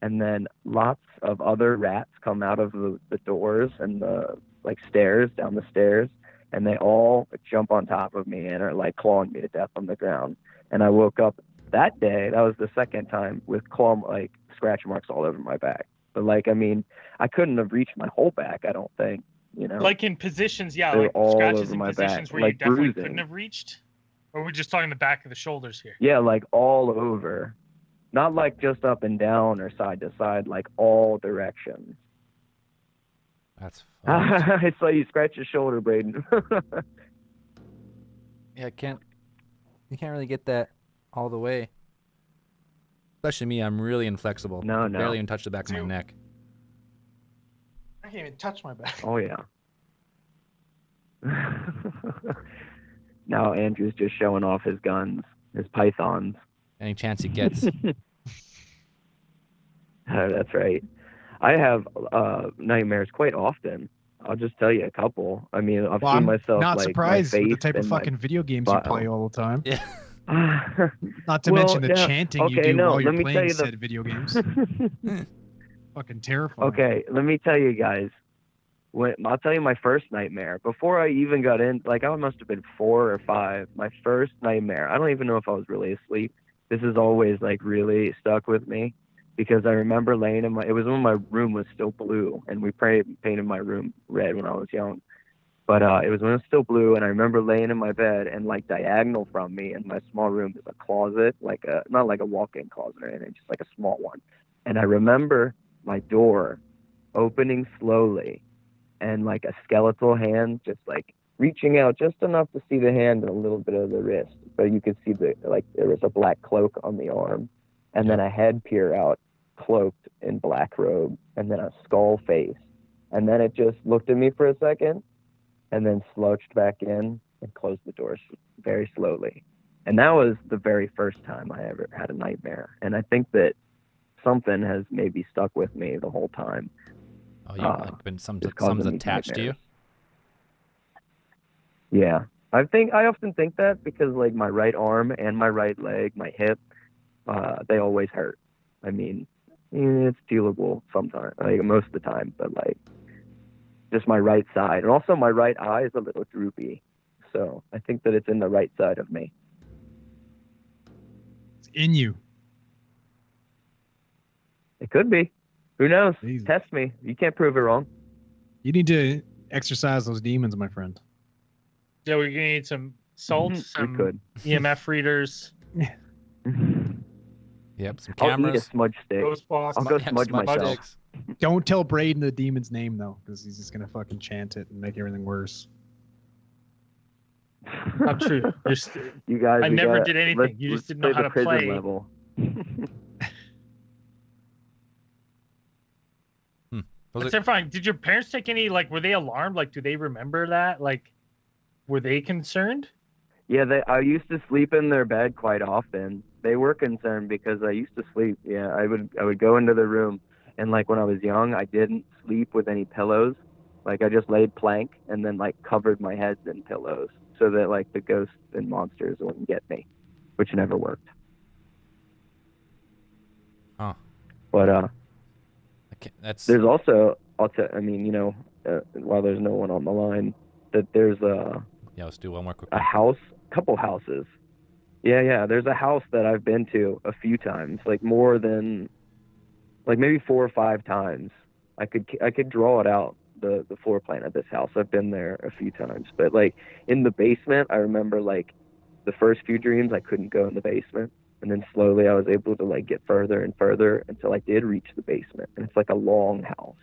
And then lots of other rats come out of the doors and the like stairs, down the stairs, and they all jump on top of me and are like clawing me to death on the ground. And I woke up that day, that was the second time, with like scratch marks all over my back. But like, I mean, I couldn't have reached my whole back, I don't think, Like in positions, yeah, They're like all scratches over in my positions back, where you like definitely bruising. couldn't have reached? Or are we just talking the back of the shoulders here? Yeah, like all over. Not like just up and down or side to side, like all directions. That's fucked. It's like you scratch your shoulder, Braden. Yeah, you can't really get that all the way. Especially me, I'm really inflexible. No. Barely even touch the back of my neck. I can't even touch my back. Oh yeah. Now Andrew's just showing off his guns, his pythons. Any chance he gets. That's right. I have nightmares quite often. I'll just tell you a couple. I mean, I've seen I'm myself not like surprised my face with the type of and my fucking video games you play all the time. Yeah. Not to Well, mention the yeah. chanting you Okay, do no, while you're let me tell playing you the- said video games. Fucking terrifying. Okay, let me tell you guys. I'll tell you my first nightmare. Before I even got in, like I must have been 4 or 5. My first nightmare. I don't even know if I was really asleep. This has always like really stuck with me because I remember laying in it was when my room was still blue, and we painted my room red when I was young. But it was when it was still blue, and I remember laying in my bed, and like diagonal from me in my small room is a closet, not like a walk-in closet or anything, just like a small one. And I remember my door opening slowly, and like a skeletal hand just like reaching out just enough to see the hand and a little bit of the wrist, but you could see there was a black cloak on the arm, and then a head peer out, cloaked in black robe, and then a skull face, and then it just looked at me for a second, and then slouched back in and closed the doors very slowly. And that was the very first time I ever had a nightmare, and I think that something has maybe stuck with me the whole time. Oh, you've like been just causing someone's me attached to you? nightmares. Yeah. I often think that because like my right arm and my right leg, my hip, they always hurt. I mean, it's dealable sometimes, like most of the time, but like just my right side. And also my right eye is a little droopy. So I think that it's in the right side of me. in you. It could be. Who knows? Jesus. Test me. You can't prove it wrong. You need to exercise those demons, my friend. Yeah, we're gonna need some salt, We some could. EMF readers, Yep, some I'll eat a cameras. smudge stick. ghost box. I'll go Yeah, smudge myself. sticks. Don't tell Braden the demon's name though, because he's just gonna fucking chant it and make everything worse. Not true. You guys. I we never got- did anything. let's- You just let's didn't know play how the to prison play. level. Was That's it- terrifying. Did your parents take any, like, were they alarmed? Like, do they remember that? Like, were they concerned? Yeah, I used to sleep in their bed quite often. They were concerned because I used to sleep. Yeah, I would go into the room, and like when I was young, I didn't sleep with any pillows. Like I just laid plank and then like covered my head in pillows so that like the ghosts and monsters wouldn't get me, which never worked. Huh. But I can't, that's there's also I mean, you know, while there's no one on the line, that there's yeah. Let's do one more quick. a house, couple houses. Yeah. There's a house that I've been to a few times, like more than, like maybe 4 or 5 times. I could draw it out, the floor plan of this house. I've been there a few times, but like in the basement, I remember like the first few dreams I couldn't go in the basement, and then slowly I was able to like get further and further until I did reach the basement. And it's like a long house,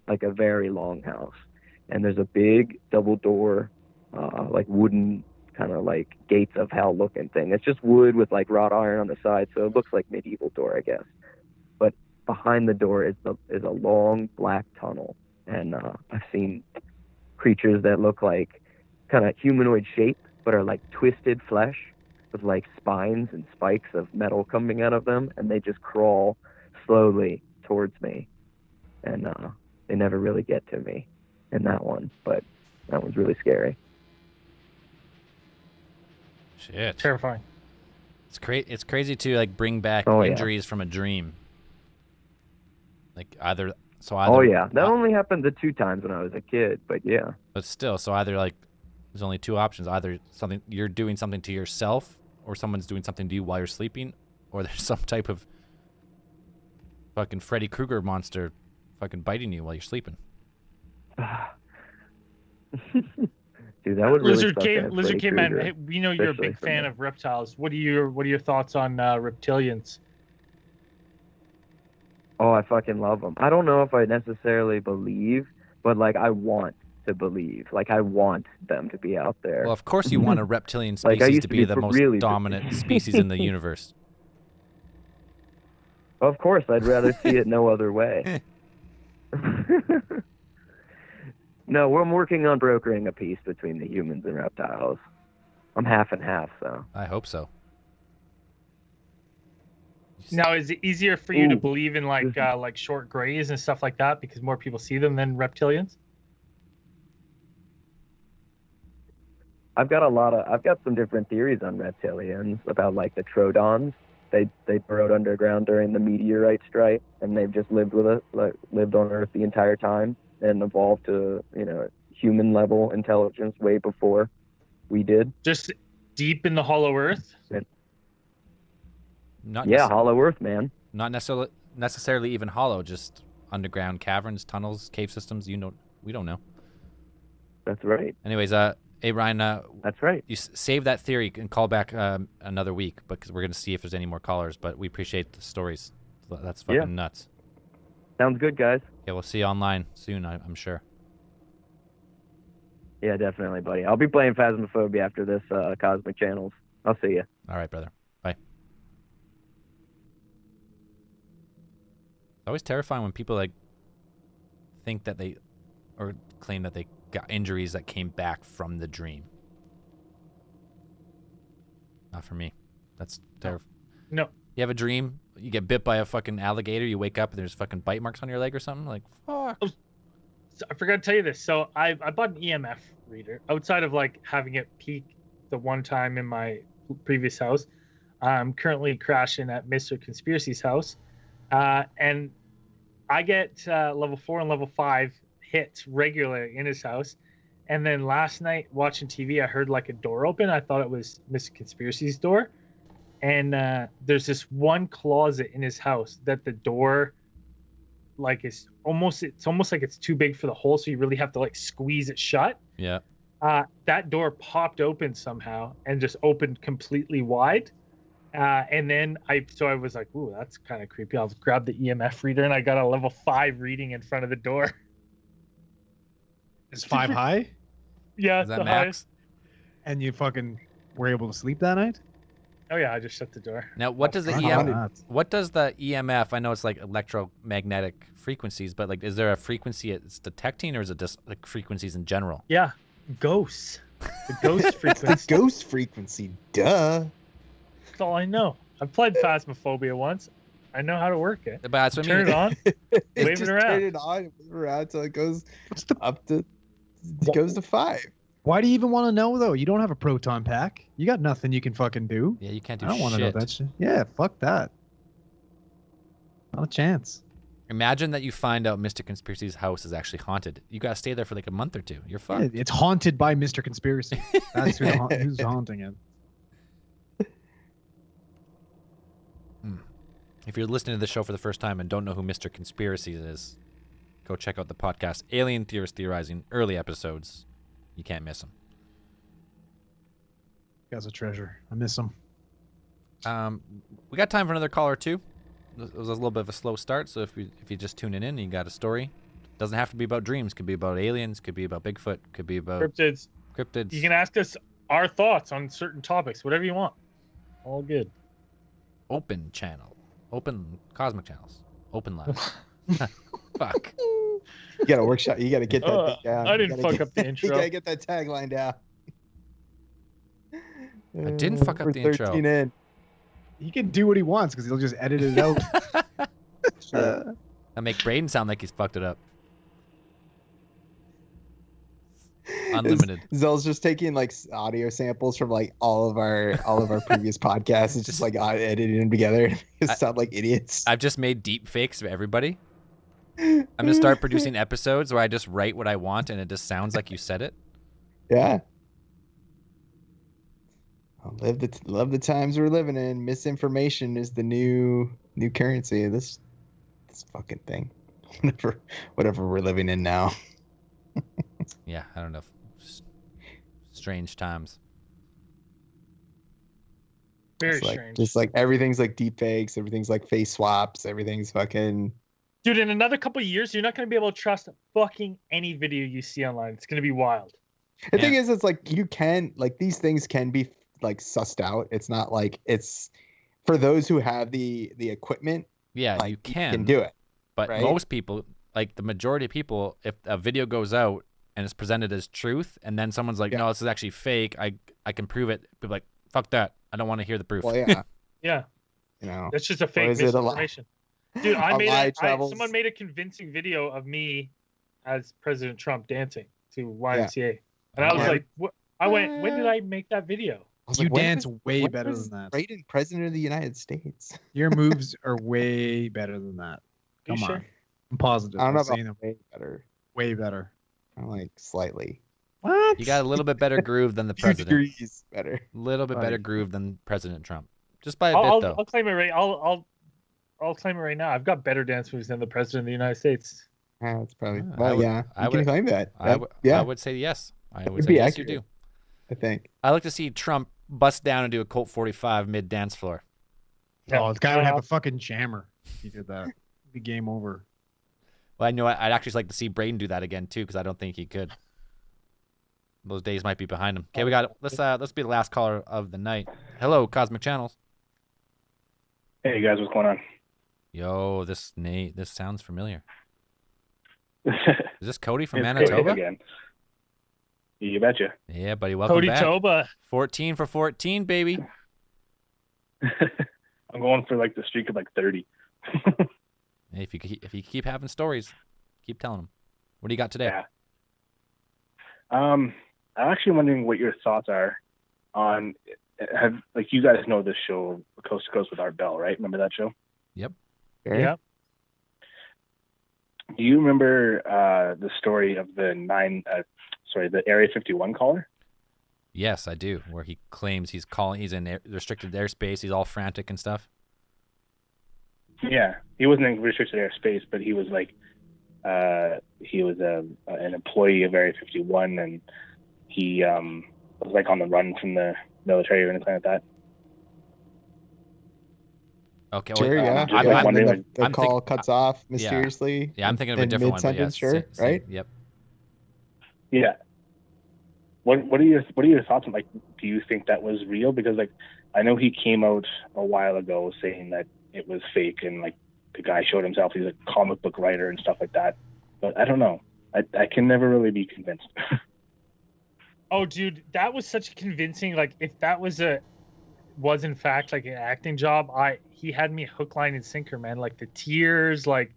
like a very long house, and there's a big double door, like wooden kind of like gates of hell looking thing. It's just wood with like wrought iron on the side, so it looks like medieval door, I guess. But behind the door is a long black tunnel, and I've seen creatures that look like kind of humanoid shape, but are like twisted flesh with like spines and spikes of metal coming out of them, and they just crawl slowly towards me, and they never really get to me in that one, but that one's really scary. Shit. Terrifying. It's crazy to like bring back Oh, yeah. injuries from a dream. Like either Oh yeah, that only happened the 2 times when I was a kid, but yeah. But still, so either like there's only 2 options: either something you're doing something to yourself, or someone's doing something to you while you're sleeping, or there's some type of fucking Freddy Krueger monster fucking biting you while you're sleeping. Dude, that would really Lizard suck to have Lizard Freddy Cave Man, Krueger. hey, we know you're a especially big for fan me. of reptiles. What are your thoughts on reptilians? Oh, I fucking love them. I don't know if I necessarily believe, but like I want to believe. Like I want them to be out there. Well, of course you want a reptilian Like, I species used to to be be the most really dominant species in the universe. Of course, I'd rather see it no other way. No, I'm working on brokering a peace between the humans and reptiles. I'm half and half, so. I hope so. Now, is it easier for you to Ooh. believe in like short grays and stuff like that because more people see them than reptilians? I've got some different theories on reptilians about like the Trodons. They burrowed underground during the meteorite strike, and they've just lived with us, like lived on Earth the entire time, and evolved to, you know, human level intelligence way before we did. Just deep in the hollow earth? Not Yeah, necess- Hollow Earth, man. not necessarily even hollow, just underground caverns, tunnels, cave systems. We don't know. That's right. Anyways, hey Ryan, That's right. you save that theory and call back another week because we're gonna see if there's any more callers. But we appreciate the stories. That's fucking Yeah. nuts. Sounds good, guys. Yeah, we'll see you online soon. I'm sure. Yeah, definitely, buddy. I'll be playing Phasmophobia after this Cosmic Channels. I'll see you. All right, brother. Bye. It's always terrifying when people like think that they or claim that they got injuries that came back from the dream. Not for me. That's terrifying. No. You have a dream, you get bit by a fucking alligator, you wake up and there's fucking bite marks on your leg or something? Like, fuck. So I forgot to tell you this. So I bought an EMF reader outside of like having it peak the one time in my previous house. I'm currently crashing at Mr. Conspiracy's house, and I get level 4 and level 5 hits regularly in his house. And then last night watching TV, I heard like a door open. I thought it was Mr. Conspiracy's door, and there's this one closet in his house that the door, like, it's almost like it's too big for the hole, so you really have to like squeeze it shut. Yeah. That door popped open somehow and just opened completely wide. And then I was like, ooh, that's kind of creepy. I'll grab the EMF reader, and I got a level 5 reading in front of the door. Is 5 high? Yeah, Is it's that the max? highest. And you fucking were able to sleep that night? Oh yeah, I just shut the door. Now, what does the Fuck EMF? that. What does the EMF? I know it's like electromagnetic frequencies, but like, is there a frequency it's detecting, or is it just like frequencies in general? Yeah, ghosts. The ghost That's frequency. the ghost frequency. Duh. That's all I know. I played Phasmophobia once. I know how to work it. But that's what I Turn mean. it on. It's Wave it just around. turn it on, move it around till it goes What's the up to. It goes to 5. Why do you even want to know though? You don't have a proton pack. You got nothing you can fucking do. Yeah, you can't do I don't want shit. to know that shit. Yeah, fuck that. Not a chance. Imagine that you find out Mr. Conspiracy's house is actually haunted. You gotta stay there for like a month or two. You're Yeah, fucked. it's haunted by Mr. Conspiracy. That's who's haunting it. If you're listening to the show for the first time and don't know who Mr. Conspiracy is, go check out the podcast Alien Theorists Theorizing, early episodes. You can't miss them. Guy's a treasure. I miss him. We got time for another call or two. It was a little bit of a slow start, so if you just tuning in and you got a story, doesn't have to be about dreams. Could be about aliens. Could be about Bigfoot. Could be about Cryptids. cryptids. You can ask us our thoughts on certain topics, whatever you want. All good. Open channel, open cosmic channels, open lab. Fuck. You got to workshop. You got to get that thing down. I You didn't gotta fuck get- up the You intro. got to get that tagline down. I didn't fuck up We're the intro. 13 in. He can do what he wants because he'll just edit it out. I make Braden sound like he's fucked it up. Unlimited. Zell's just taking like audio samples from like all of our previous podcasts. It's just like editing them together. It sound like idiots. I've just made deep fakes of everybody. I'm gonna start producing episodes where I just write what I want and it just sounds like you said it. Yeah. Love the times we're living in. Misinformation is the new currency of this fucking thing. Whatever we're living in now. Yeah, I don't know. Strange times. Very It's like, strange. just like everything's like deep fakes, everything's like face swaps, everything's fucking. Dude, in another couple of years, you're not going to be able to trust fucking any video you see online. It's going to be wild. The thing is, it's like you can like these things can be like sussed out. It's not like it's for those who have the equipment. Yeah, Like, you can. can do it. But right? most people, like the majority of people, if a video goes out and it's presented as truth, and then someone's like, Yeah. "No, this is actually fake. I can prove it." People are like, "Fuck that! I don't want to hear the proof." Well, yeah, Yeah, you know. that's just a fake is it a lie? misinformation. Dude, A lie travels- someone made a convincing video of me as President Trump dancing to YMCA. And I was Yeah. like, what? I went, when did I make that video? I was You like, when dance was- way when better was than that. Biden president of the United States. Your moves are way better than that. You Come on. sure? I'm positive. I don't know I've seen about them way better. way better. I'm like slightly. What? You got a little bit better groove than the 2 president. degrees better. Little bit better Right. groove than President Trump. Just by a bit, though. I'll claim it right. I'll claim it right now. I've got better dance moves than the president of the United States. Yeah, that's probably. Yeah, Well, I would- yeah, I you can would- claim that. I Yeah, would say yes. I would It'd say be yes, you accurate. do. I think. I like to see Trump bust down and do a Colt 45 mid dance floor. Oh, the guy would have a fucking jammer if he did that. It'd be game over. Well, I know I'd actually like to see Braden do that again too, because I don't think he could. Those days might be behind him. Okay, we got let's be the last caller of the night. Hello, Cosmic Channels. Hey guys, what's going on? Yo, this sounds familiar. It's Is this Cody from Cody Manitoba? again. You betcha. Yeah, buddy, welcome Cody back. Toba. 14 for 14, baby. I'm going for like the streak of like 30. Hey, if you keep having stories, keep telling them. What do you got today? Yeah. I'm actually wondering what your thoughts are on like you guys know this show Coast to Coast with Art Bell, right? Remember that show? Yep. Sure. Yeah. Do you remember the story of the Area 51 caller? Yes, I do. Where he claims he's in restricted airspace. He's all frantic and stuff. Yeah, he wasn't in restricted airspace, but he was like, he was an employee of Area 51, and he was like on the run from the military or anything like that. Okay. Sure, well, yeah. I'm yeah. wondering, And then the call cuts off mysteriously. Yeah, I'm thinking of a in different one. But yeah, mid-sentence, sure, same, right? Yep. Yeah. What are your thoughts on, like, do you think that was real? Because like I know he came out a while ago saying that it was fake, and like the guy showed himself he's a comic book writer and stuff like that. But I don't know. I can never really be convinced. Oh, dude, that was such a convincing. Like, if that was in fact like an acting job, he had me hook, line, and sinker, man. Like the tears, like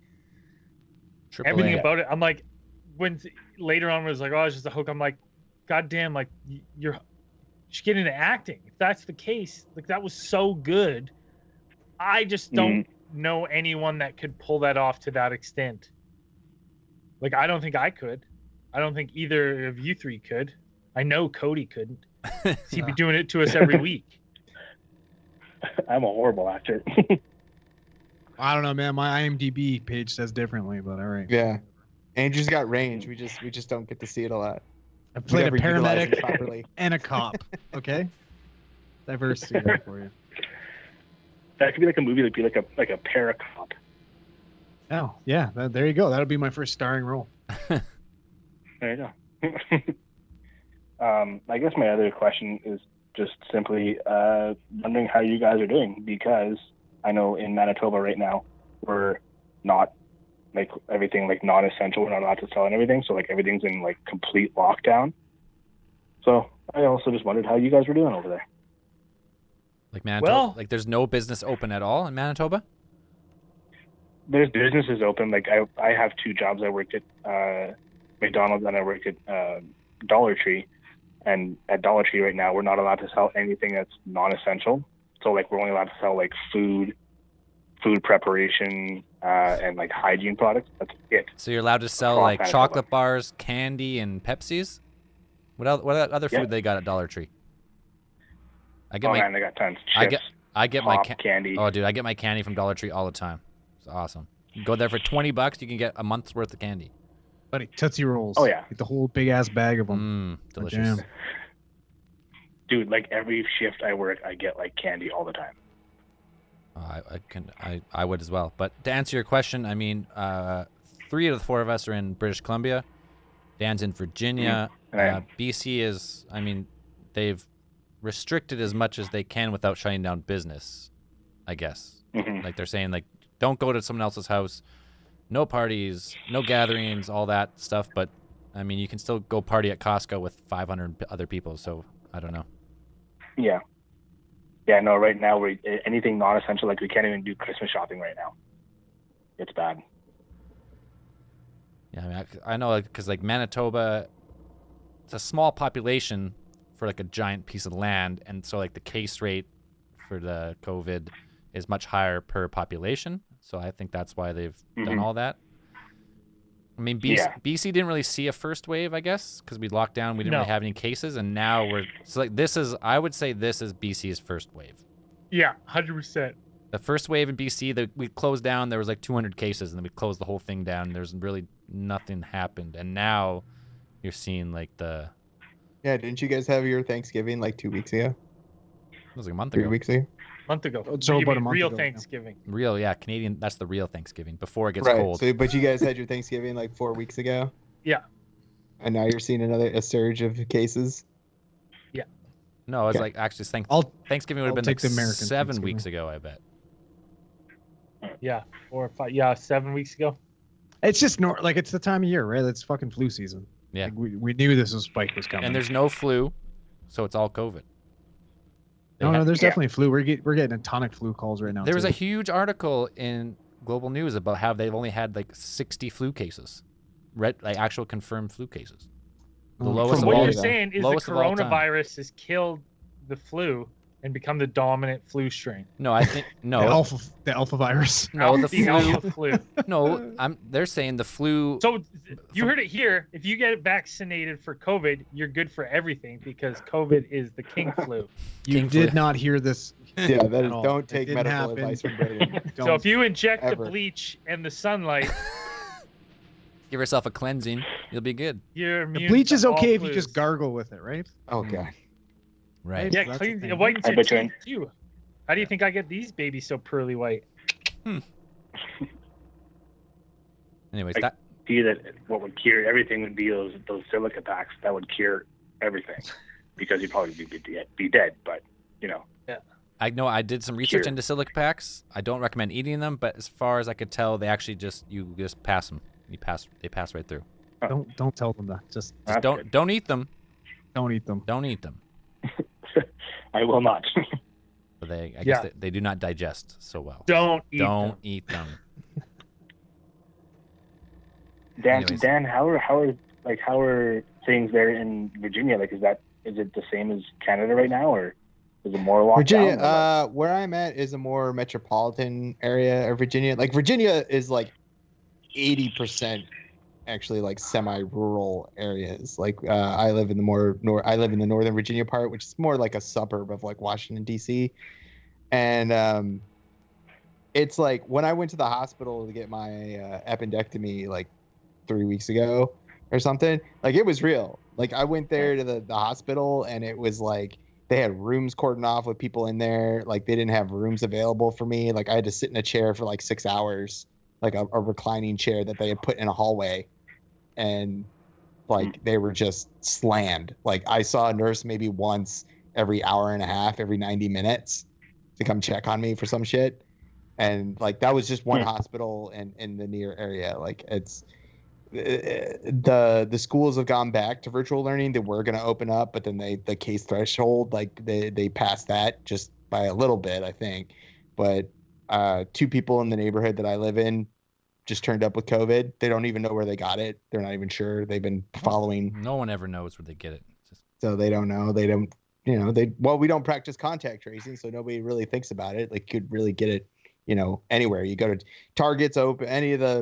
Triple everything A. about it. I'm like, when later on it was like, oh, it's just a hook. I'm like, God damn, like you should get into acting. If that's the case, like that was so good. I just don't know anyone that could pull that off to that extent. Like, I don't think I could. I don't think either of you three could. I know Cody couldn't. He'd be doing it to us every week. I'm a horrible actor. I don't know, man. My IMDb page says differently, but all right. Yeah. Andrew's got range. We just don't get to see it a lot. I played a never utilize it paramedic properly. and a cop. Okay, diversity there for you. That could be like a movie that'd be like a paracop. Oh yeah, there you go. That'll be my first starring role. There you go. I guess my other question is just simply wondering how you guys are doing, because I know in Manitoba right now we're not, like, everything like non-essential. We're not allowed to sell and everything, so like everything's in like complete lockdown. So I also just wondered how you guys were doing over there. Like Manitoba, Well- like there's no business open at all in Manitoba. There's businesses open. Like I have two jobs. I work at McDonald's and I work at Dollar Tree. And at Dollar Tree right now, we're not allowed to sell anything that's non-essential. So like we're only allowed to sell like food preparation, and like hygiene products. That's it. So you're allowed to sell Across like Manitoba. chocolate bars, candy, and Pepsis. What other food Yeah. they got at Dollar Tree? I get Oh my man, they got tons. I Chips, get my pop, candy. Oh, dude, I get my candy from Dollar Tree all the time. It's awesome. You go there for $20, you can get a month's worth of candy. Buddy, Tootsie Rolls. Oh, yeah. Like the whole big ass bag of them. Delicious. Jam. Dude, like every shift I work, I get like candy all the time. I would as well. But to answer your question, I mean, 3 of the 4 of us are in British Columbia. Dan's in Virginia. Right. BC is, I mean, they've restricted as much as they can without shutting down business, I guess. Mhm. Like they're saying, like, don't go to someone else's house, no parties, no gatherings, all that stuff. But I mean, you can still go party at Costco with 500 other people. So I don't know. Yeah. Yeah, no, right now we're anything non-essential, like we can't even do Christmas shopping right now. It's bad. Yeah, I mean, I know, because like Manitoba, it's a small population for like a giant piece of land, and so like the case rate for the COVID is much higher per population. So I think that's why they've done Mhm. all that. I mean, BC didn't really see a first wave, I guess, because we locked down. We didn't No. really have any cases, and now I would say this is BC's first wave. Yeah, 100%. The first wave in BC, we closed down. There was like 200 cases, and then we closed the whole thing down. There's really nothing happened, and now you're seeing like the Yeah, didn't you guys have your Thanksgiving like 2 weeks ago? it was like a month 3 ago. weeks ago? Month ago. So You about mean a month real ago, yeah. Thanksgiving. Real, yeah, Canadian. That's the real Thanksgiving before it gets Right. cold. So, but you guys had your Thanksgiving like 4 weeks ago? Yeah. And now you're seeing a surge of cases? No, it's Okay. like actually I'll Thanksgiving would I'll have been take like the American 7 Thanksgiving. weeks ago, I bet. Yeah, 4 or 5. Yeah, 7 weeks ago. It's just like it's the time of year, right? It's fucking flu season. Yeah. Like, we knew this spike was coming. And there's no flu, so it's all COVID. no, there's Yeah. definitely flu. We're getting a ton of flu calls right now. There was too. a huge article in Global News about how they've only had like 60 flu cases, like actual confirmed flu cases. The Oh, lowest So of what all you're time. saying is the Lowest of all time. coronavirus has killed the flu, and become the dominant flu strain. No, I think no. The alpha virus. No, the The alpha flu. flu. No, they're saying the flu. So you heard it here. If you get vaccinated for COVID, you're good for everything because COVID is the king flu. You King did flu. not hear this. Yeah, that at is, all. don't It take didn't medical happen. advice from Braden. So if you inject the Ever. bleach and the sunlight, Give yourself a cleansing, you'll be good. you're immune. The bleach to is all okay if you flus. just gargle with it, right? Oh god. Right. Yeah, That's the clean. thing. It whitens I your bet you teeth too. How do you think I get these babies so pearly white? Anyways, Like- that See that what would cure everything would be those silica packs that would cure everything, because you'd probably be dead. But you know, I know I did some research Sure. into silica packs. I don't recommend eating them, but as far as I could tell, they actually just pass them. They pass right through. Don't tell them that. Just Just That's don't eat them. don't eat them. Don't eat them. I will not. But I Yeah. guess they do not digest so well. Don't eat Don't them. eat them. Dan, Anyways. how are things there in Virginia? Like, is it the same as Canada right now, or is it more locked Virginia, down? or what? where I'm at is a more metropolitan area of Virginia. Like Virginia is like 80% actually like semi-rural areas. Like I live in the I live in the Northern Virginia part, which is more like a suburb of like Washington D.C. And it's like when I went to the hospital to get my appendectomy like 3 weeks ago or something, like it was real. Like I went there to the hospital and it was like they had rooms cordoned off with people in there. Like they didn't have rooms available for me. Like I had to sit in a chair for like 6 hours, like a reclining chair that they had put in a hallway. And like they were just slammed. Like I saw a nurse maybe once every hour and a half, every 90 minutes to come check on me for some shit. And like that was just one hospital in the near area. Like it's the schools have gone back to virtual learning. They were going to open up, but then the case threshold, like they passed that just by a little bit, I think. But 2 people in the neighborhood that I live in just turned up with COVID. They don't even know where they got it. They're not even sure. They've been following, No one ever knows where they get it. Just, so they don't know. They don't, we don't practice contact tracing, so nobody really thinks about it. Like could really get it, anywhere. You go to Target's open.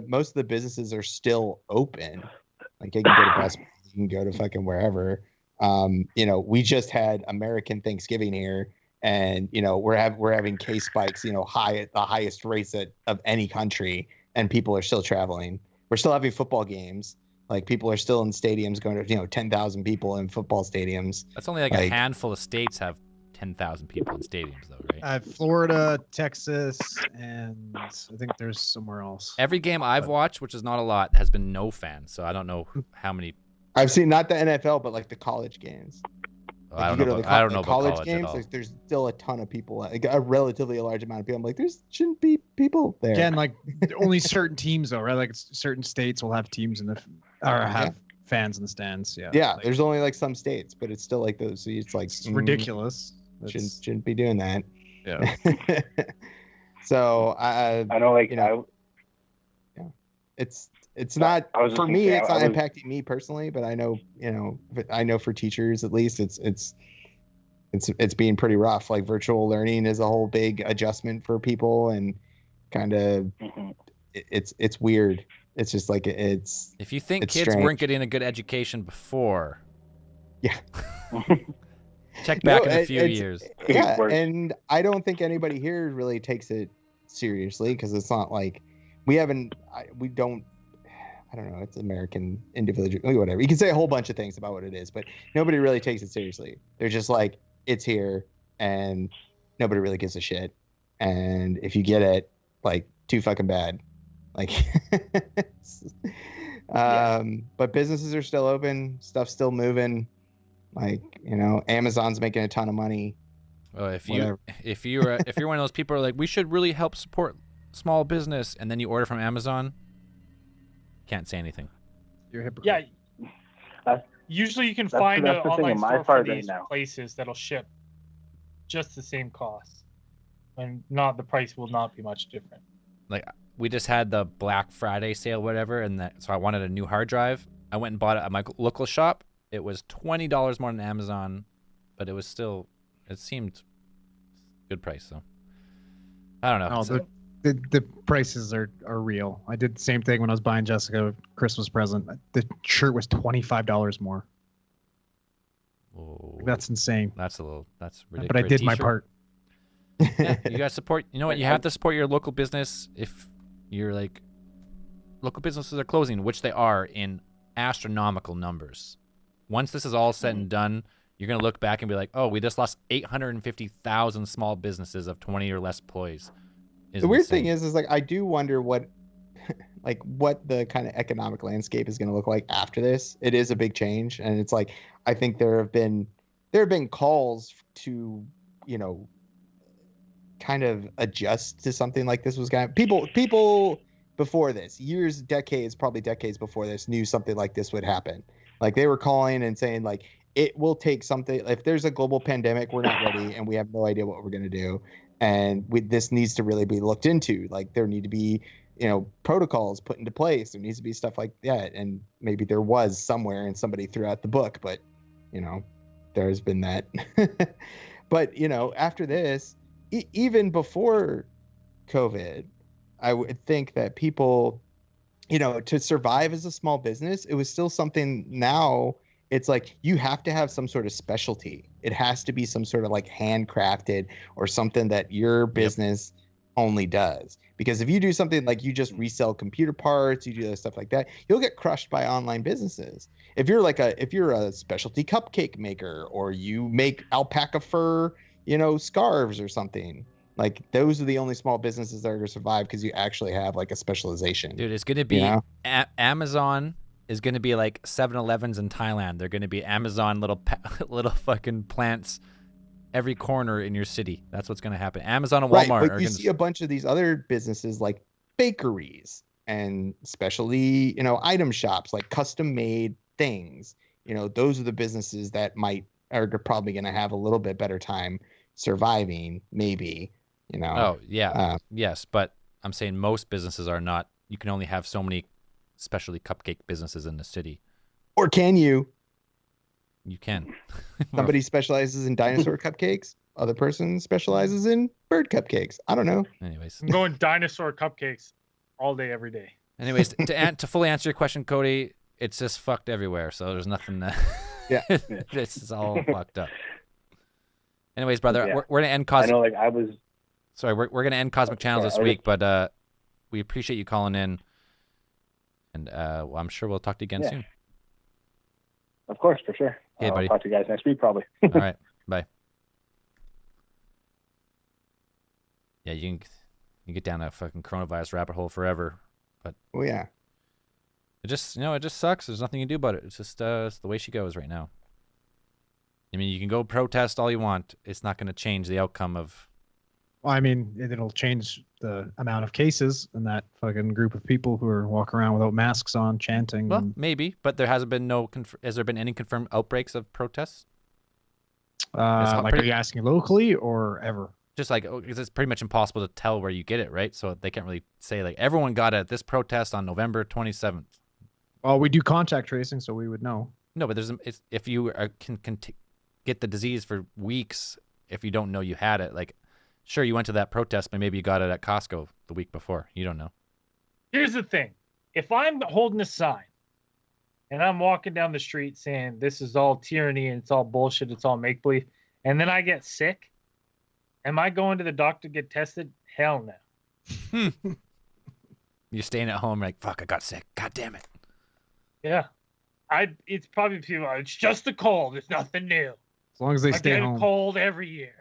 Most of the businesses are still open. Like you can go to Best Buy, you can go to fucking wherever. We just had American Thanksgiving here, and we're having case spikes, high at the highest rates of any country, and people are still traveling. We're still having football games. Like people are still in stadiums going to 10,000 people in football stadiums. that's only like a handful of states have 10,000 people in stadiums, though, right? Florida, Texas, and I think there's somewhere else. Every game I've watched, which is not a lot, has been no fans. So I don't know how many. I've seen not the NFL, but like the college games. I Like, don't you know. go to About, the I don't know about college college games. at all. Like, there's still a ton of people, like a relatively large amount of people. I'm like, there shouldn't be people there. Again, like only certain teams though, right? Like certain states will have teams in have fans in the stands. Yeah. yeah, Like, there's only like some states, but it's still like those. So it's like it's ridiculous. Shouldn't be doing that. Yeah. So I know, like it's not I was just for gonna me. say, It's I not was- impacting me personally, but I know for teachers at least, it's being pretty rough. Like virtual learning is a whole big adjustment for people, and kind of it's weird. It's just like it's If you think it's kids strange. weren't getting a good education before, Yeah. check back No, in a few it's- years. yeah, Worse. and I don't think anybody here really takes it seriously, because it's not like we don't. I don't know. It's American individual, whatever. You can say a whole bunch of things about what it is, but nobody really takes it seriously. They're just like, it's here, and nobody really gives a shit. And if you get it, like, too fucking bad. Like, but businesses are still open, stuff's still moving. Like, Amazon's making a ton of money. Well, if Whatever. you're one of those people who are like, we should really help support small business, and then you order from Amazon, can't say anything. You're a hypocrite. Yeah. Usually you can That's- find that's an the thing online on my store for part right these now. places that'll ship just the same cost, and the price will not be much different. Like we just had the Black Friday sale, whatever, and so I wanted a new hard drive. I went and bought it at my local shop. It was $20 more than Amazon, but it seemed Good price, so. I don't know. Oh, It's- the prices are real. I did the same thing when I was buying Jessica a Christmas present. The shirt was $25 more. Whoa, That's insane. that's ridiculous. But I did my part. Yeah, you guys support. You know what? You have to support your local business. If you're like, local businesses are closing, which they are in astronomical numbers. Once this is all said and done, you're gonna look back and be like, "Oh, we just lost 850,000 small businesses of 20 or less employees." The weird thing is like I do wonder what like what the kind of economic landscape is going to look like after this. It is a big change, and it's like I think there have been calls to, you know, kind of adjust to something like this was going to people before this, probably decades before this, knew something like this would happen. Like they were calling and saying like it will take something, if there's a global pandemic, we're not ready and we have no idea what we're going to do. And this needs to really be looked into. Like there need to be, you know, protocols put into place. There needs to be stuff like that. And maybe there was somewhere and somebody threw out the book, but you know, there's been that. But you know, after this, even before COVID, I would think that people, you know, to survive as a small business, it was still something. Now it's like you have to have some sort of specialty. It has to be some sort of like handcrafted or something that your business only does. Because if you do something like you just resell computer parts, you do stuff like that, you'll get crushed by online businesses. If you're a specialty cupcake maker, or you make alpaca fur, you know, scarves or something, like those are the only small businesses that are going to survive because you actually have like a specialization. Dude, it's going to be Amazon is going to be like 7-Elevens in Thailand. They're going to be Amazon little fucking plants every corner in your city. That's what's going to happen. Amazon and Walmart Right, but are you going see a bunch of these other businesses like bakeries and specialty, you know, item shops, like custom made things. You know, those are the businesses that are probably going to have a little bit better time surviving, maybe, you know. Oh, yeah. Yes, but I'm saying most businesses are not. You can only have so many specialty cupcake businesses in the city. Or can you? You can. Somebody specializes in dinosaur cupcakes. Other person specializes in bird cupcakes. I don't know. Anyways. I'm going dinosaur cupcakes all day, every day. Anyways, to fully answer your question, Cody, it's just fucked everywhere. So there's nothing. Yeah. This is all fucked up. Anyways, brother, Yeah. we're gonna end I know, like I was. Sorry, we're gonna end Cosmic Channels this week, but we appreciate you calling in, and well, I'm sure we'll talk to you again soon. Of course, for sure. Hey, buddy. I'll talk to you guys next week, probably. All right, bye. Yeah, you can get down a fucking coronavirus rabbit hole forever, but Oh yeah. it just sucks. There's nothing you can do about it. It's just it's the way she goes right now. I mean, you can go protest all you want. It's not going to change the outcome of. Well, I mean, it'll change the amount of cases in that fucking group of people who are walking around without masks on, chanting. Well, maybe, but there hasn't been has there been any confirmed outbreaks of protests? Like, are you asking locally or ever? Just like, because it's pretty much impossible to tell where you get it, right? So they can't really say like everyone got it at this protest on November 27th. Well, we do contact tracing, so we would know. No, but if you can get the disease for weeks, if you don't know you had it, like, sure, you went to that protest, but maybe you got it at Costco the week before. You don't know. Here's the thing. If I'm holding a sign and I'm walking down the street saying this is all tyranny and it's all bullshit, it's all make-believe, and then I get sick, am I going to the doctor to get tested? Hell no. You're staying at home like, fuck, I got sick. God damn it. Yeah. It's probably people, it's just a cold. It's nothing new. As long as they I stay get home. a cold every year.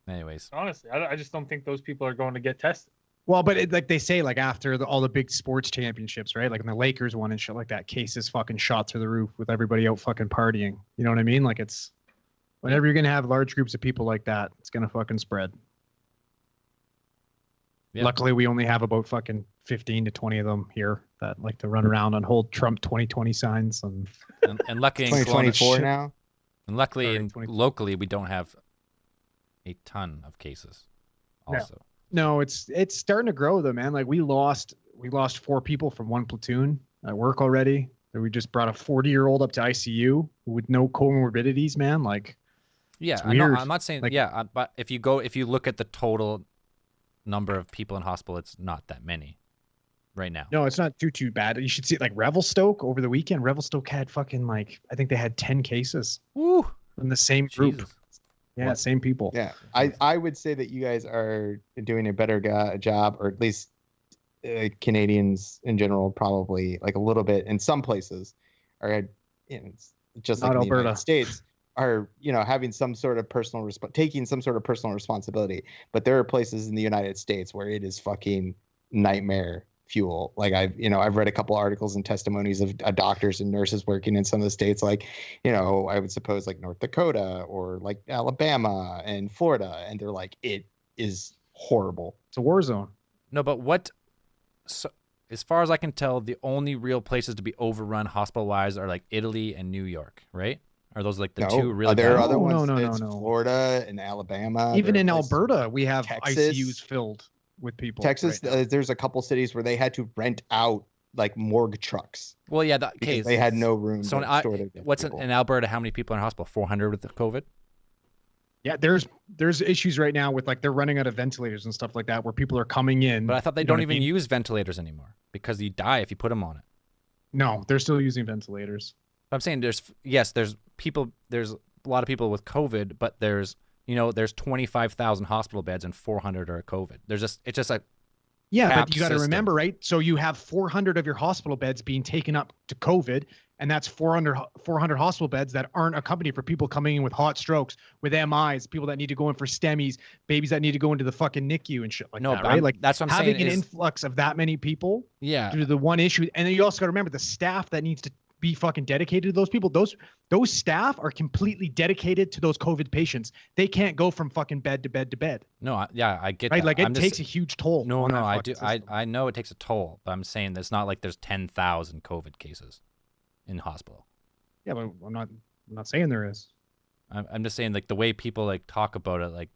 Anyways. Honestly, I just don't think those people are going to get tested. Well, but like they say, like after all the big sports championships, right? Like when the Lakers won and shit like that, cases fucking shot through the roof with everybody out fucking partying. You know what I mean? Like it's whenever you're gonna have large groups of people like that, it's gonna fucking spread. Yep. Luckily, we only have about fucking 15 to 20 of them here that like to run around and hold Trump 2020 signs And luckily in 2024 Kelowna- now. And luckily, Sorry, in, 20. locally, we don't have a ton of cases. Also, No, it's starting to grow though, man. Like we lost 4 people from one platoon at work already. We just brought a 40-year-old up to ICU with no comorbidities, man. Like Yeah, It's I know. weird. I'm not saying Like- but if you look at the total number of people in hospital, it's not that many right now. No, it's not too bad. You should see it like Revelstoke over the weekend. Revelstoke had fucking like I think they had 10 cases Woo! in the same group. Jesus. Yeah, same people. Yeah, I would say that you guys are doing a better job, or at least Canadians in general, probably like a little bit in some places, are it's just like Not in the United Alberta. States are having some sort of taking some sort of personal responsibility. But there are places in the United States where it is fucking nightmare fuel. Like I've read a couple articles and testimonies of doctors and nurses working in some of the states, like I would suppose like North Dakota or like Alabama and Florida, and they're like, it is horrible. It's a war zone. No, but so, as far as I can tell, the only real places to be overrun hospital-wise are like Italy and New York, right? Are those like the No, two really there are bad- other No, ones. no, It's no. Florida and Alabama. Even There are in places- Alberta, we have Texas. ICUs filled with people. Texas, right now. there's a couple cities where they had to rent out like morgue trucks Well, yeah, because okay. they had no room So to store their what's people. in Alberta? How many people in hospital? 400 with the COVID. Yeah, there's issues right now with like they're running out of ventilators and stuff like that where people are coming in. But I thought they you know don't what I even mean? use ventilators anymore because you die if you put them on it. No, they're still using ventilators. I'm saying there's a lot of people with COVID, but there's 25,000 hospital beds and 400 are COVID. It's just like Yeah, Cap but you got to system. remember, right? So you have 400 of your hospital beds being taken up to COVID, and that's 400 hospital beds that aren't accompanied for people coming in with hot strokes, with MIs, people that need to go in for STEMIs, babies that need to go into the fucking NICU and shit like no, that, but right? Like that's what I'm having saying. an Is, influx of that many people yeah, due to the one issue, and then you also got to remember the staff that needs to be fucking dedicated to those people. Those staff are completely dedicated to those COVID patients. They can't go from fucking bed to bed to bed, no, I get right? that. Like it I'm just- takes a huge toll. No, on no, that I fucking do. system. I know it takes a toll, but I'm saying it's not like there's 10,000 COVID cases in hospital. Yeah, but I'm not saying there is. I'm just saying like the way people like talk about it, like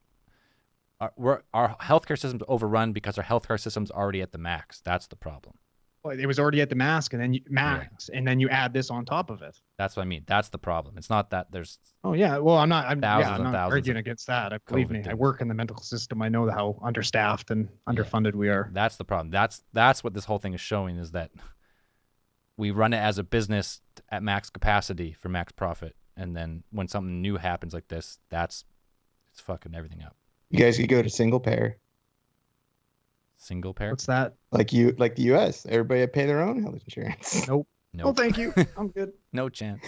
our healthcare system's overrun because our healthcare system's already at the max. That's the problem. Well, it was already at the and then you add this on top of it. That's what I mean. That's the problem. It's not that there's Oh yeah, well I'm not Thousands I'm and not thousands arguing of against that. Believe COVID me, I things. work in the medical system. I know how understaffed and underfunded we are. that's the problem. That's what this whole thing is showing is that we run it as a business at max capacity for max profit, and then when something new happens like this, it's fucking everything up. You guys could go to single payer, Single pair? What's that? like the U.S. Everybody pay their own health insurance. Nope. No, Oh, thank you. I'm good. no chance.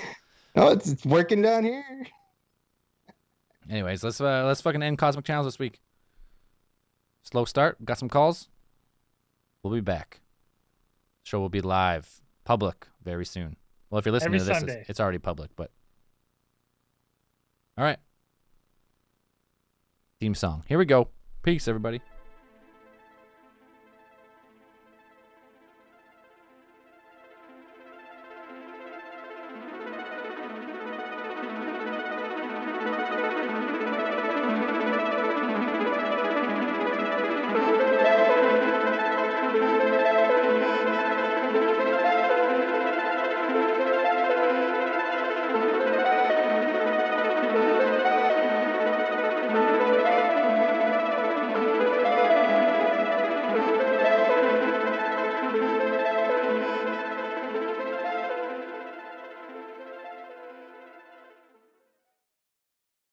No, it's working down here. Anyways, let's fucking end Cosmic Channels this week. Slow start. Got some calls. We'll be back. Show will be live, public very soon. Well, if you're listening Every to this, Sunday. it's already public. But all right. Theme song. Here we go. Peace, everybody.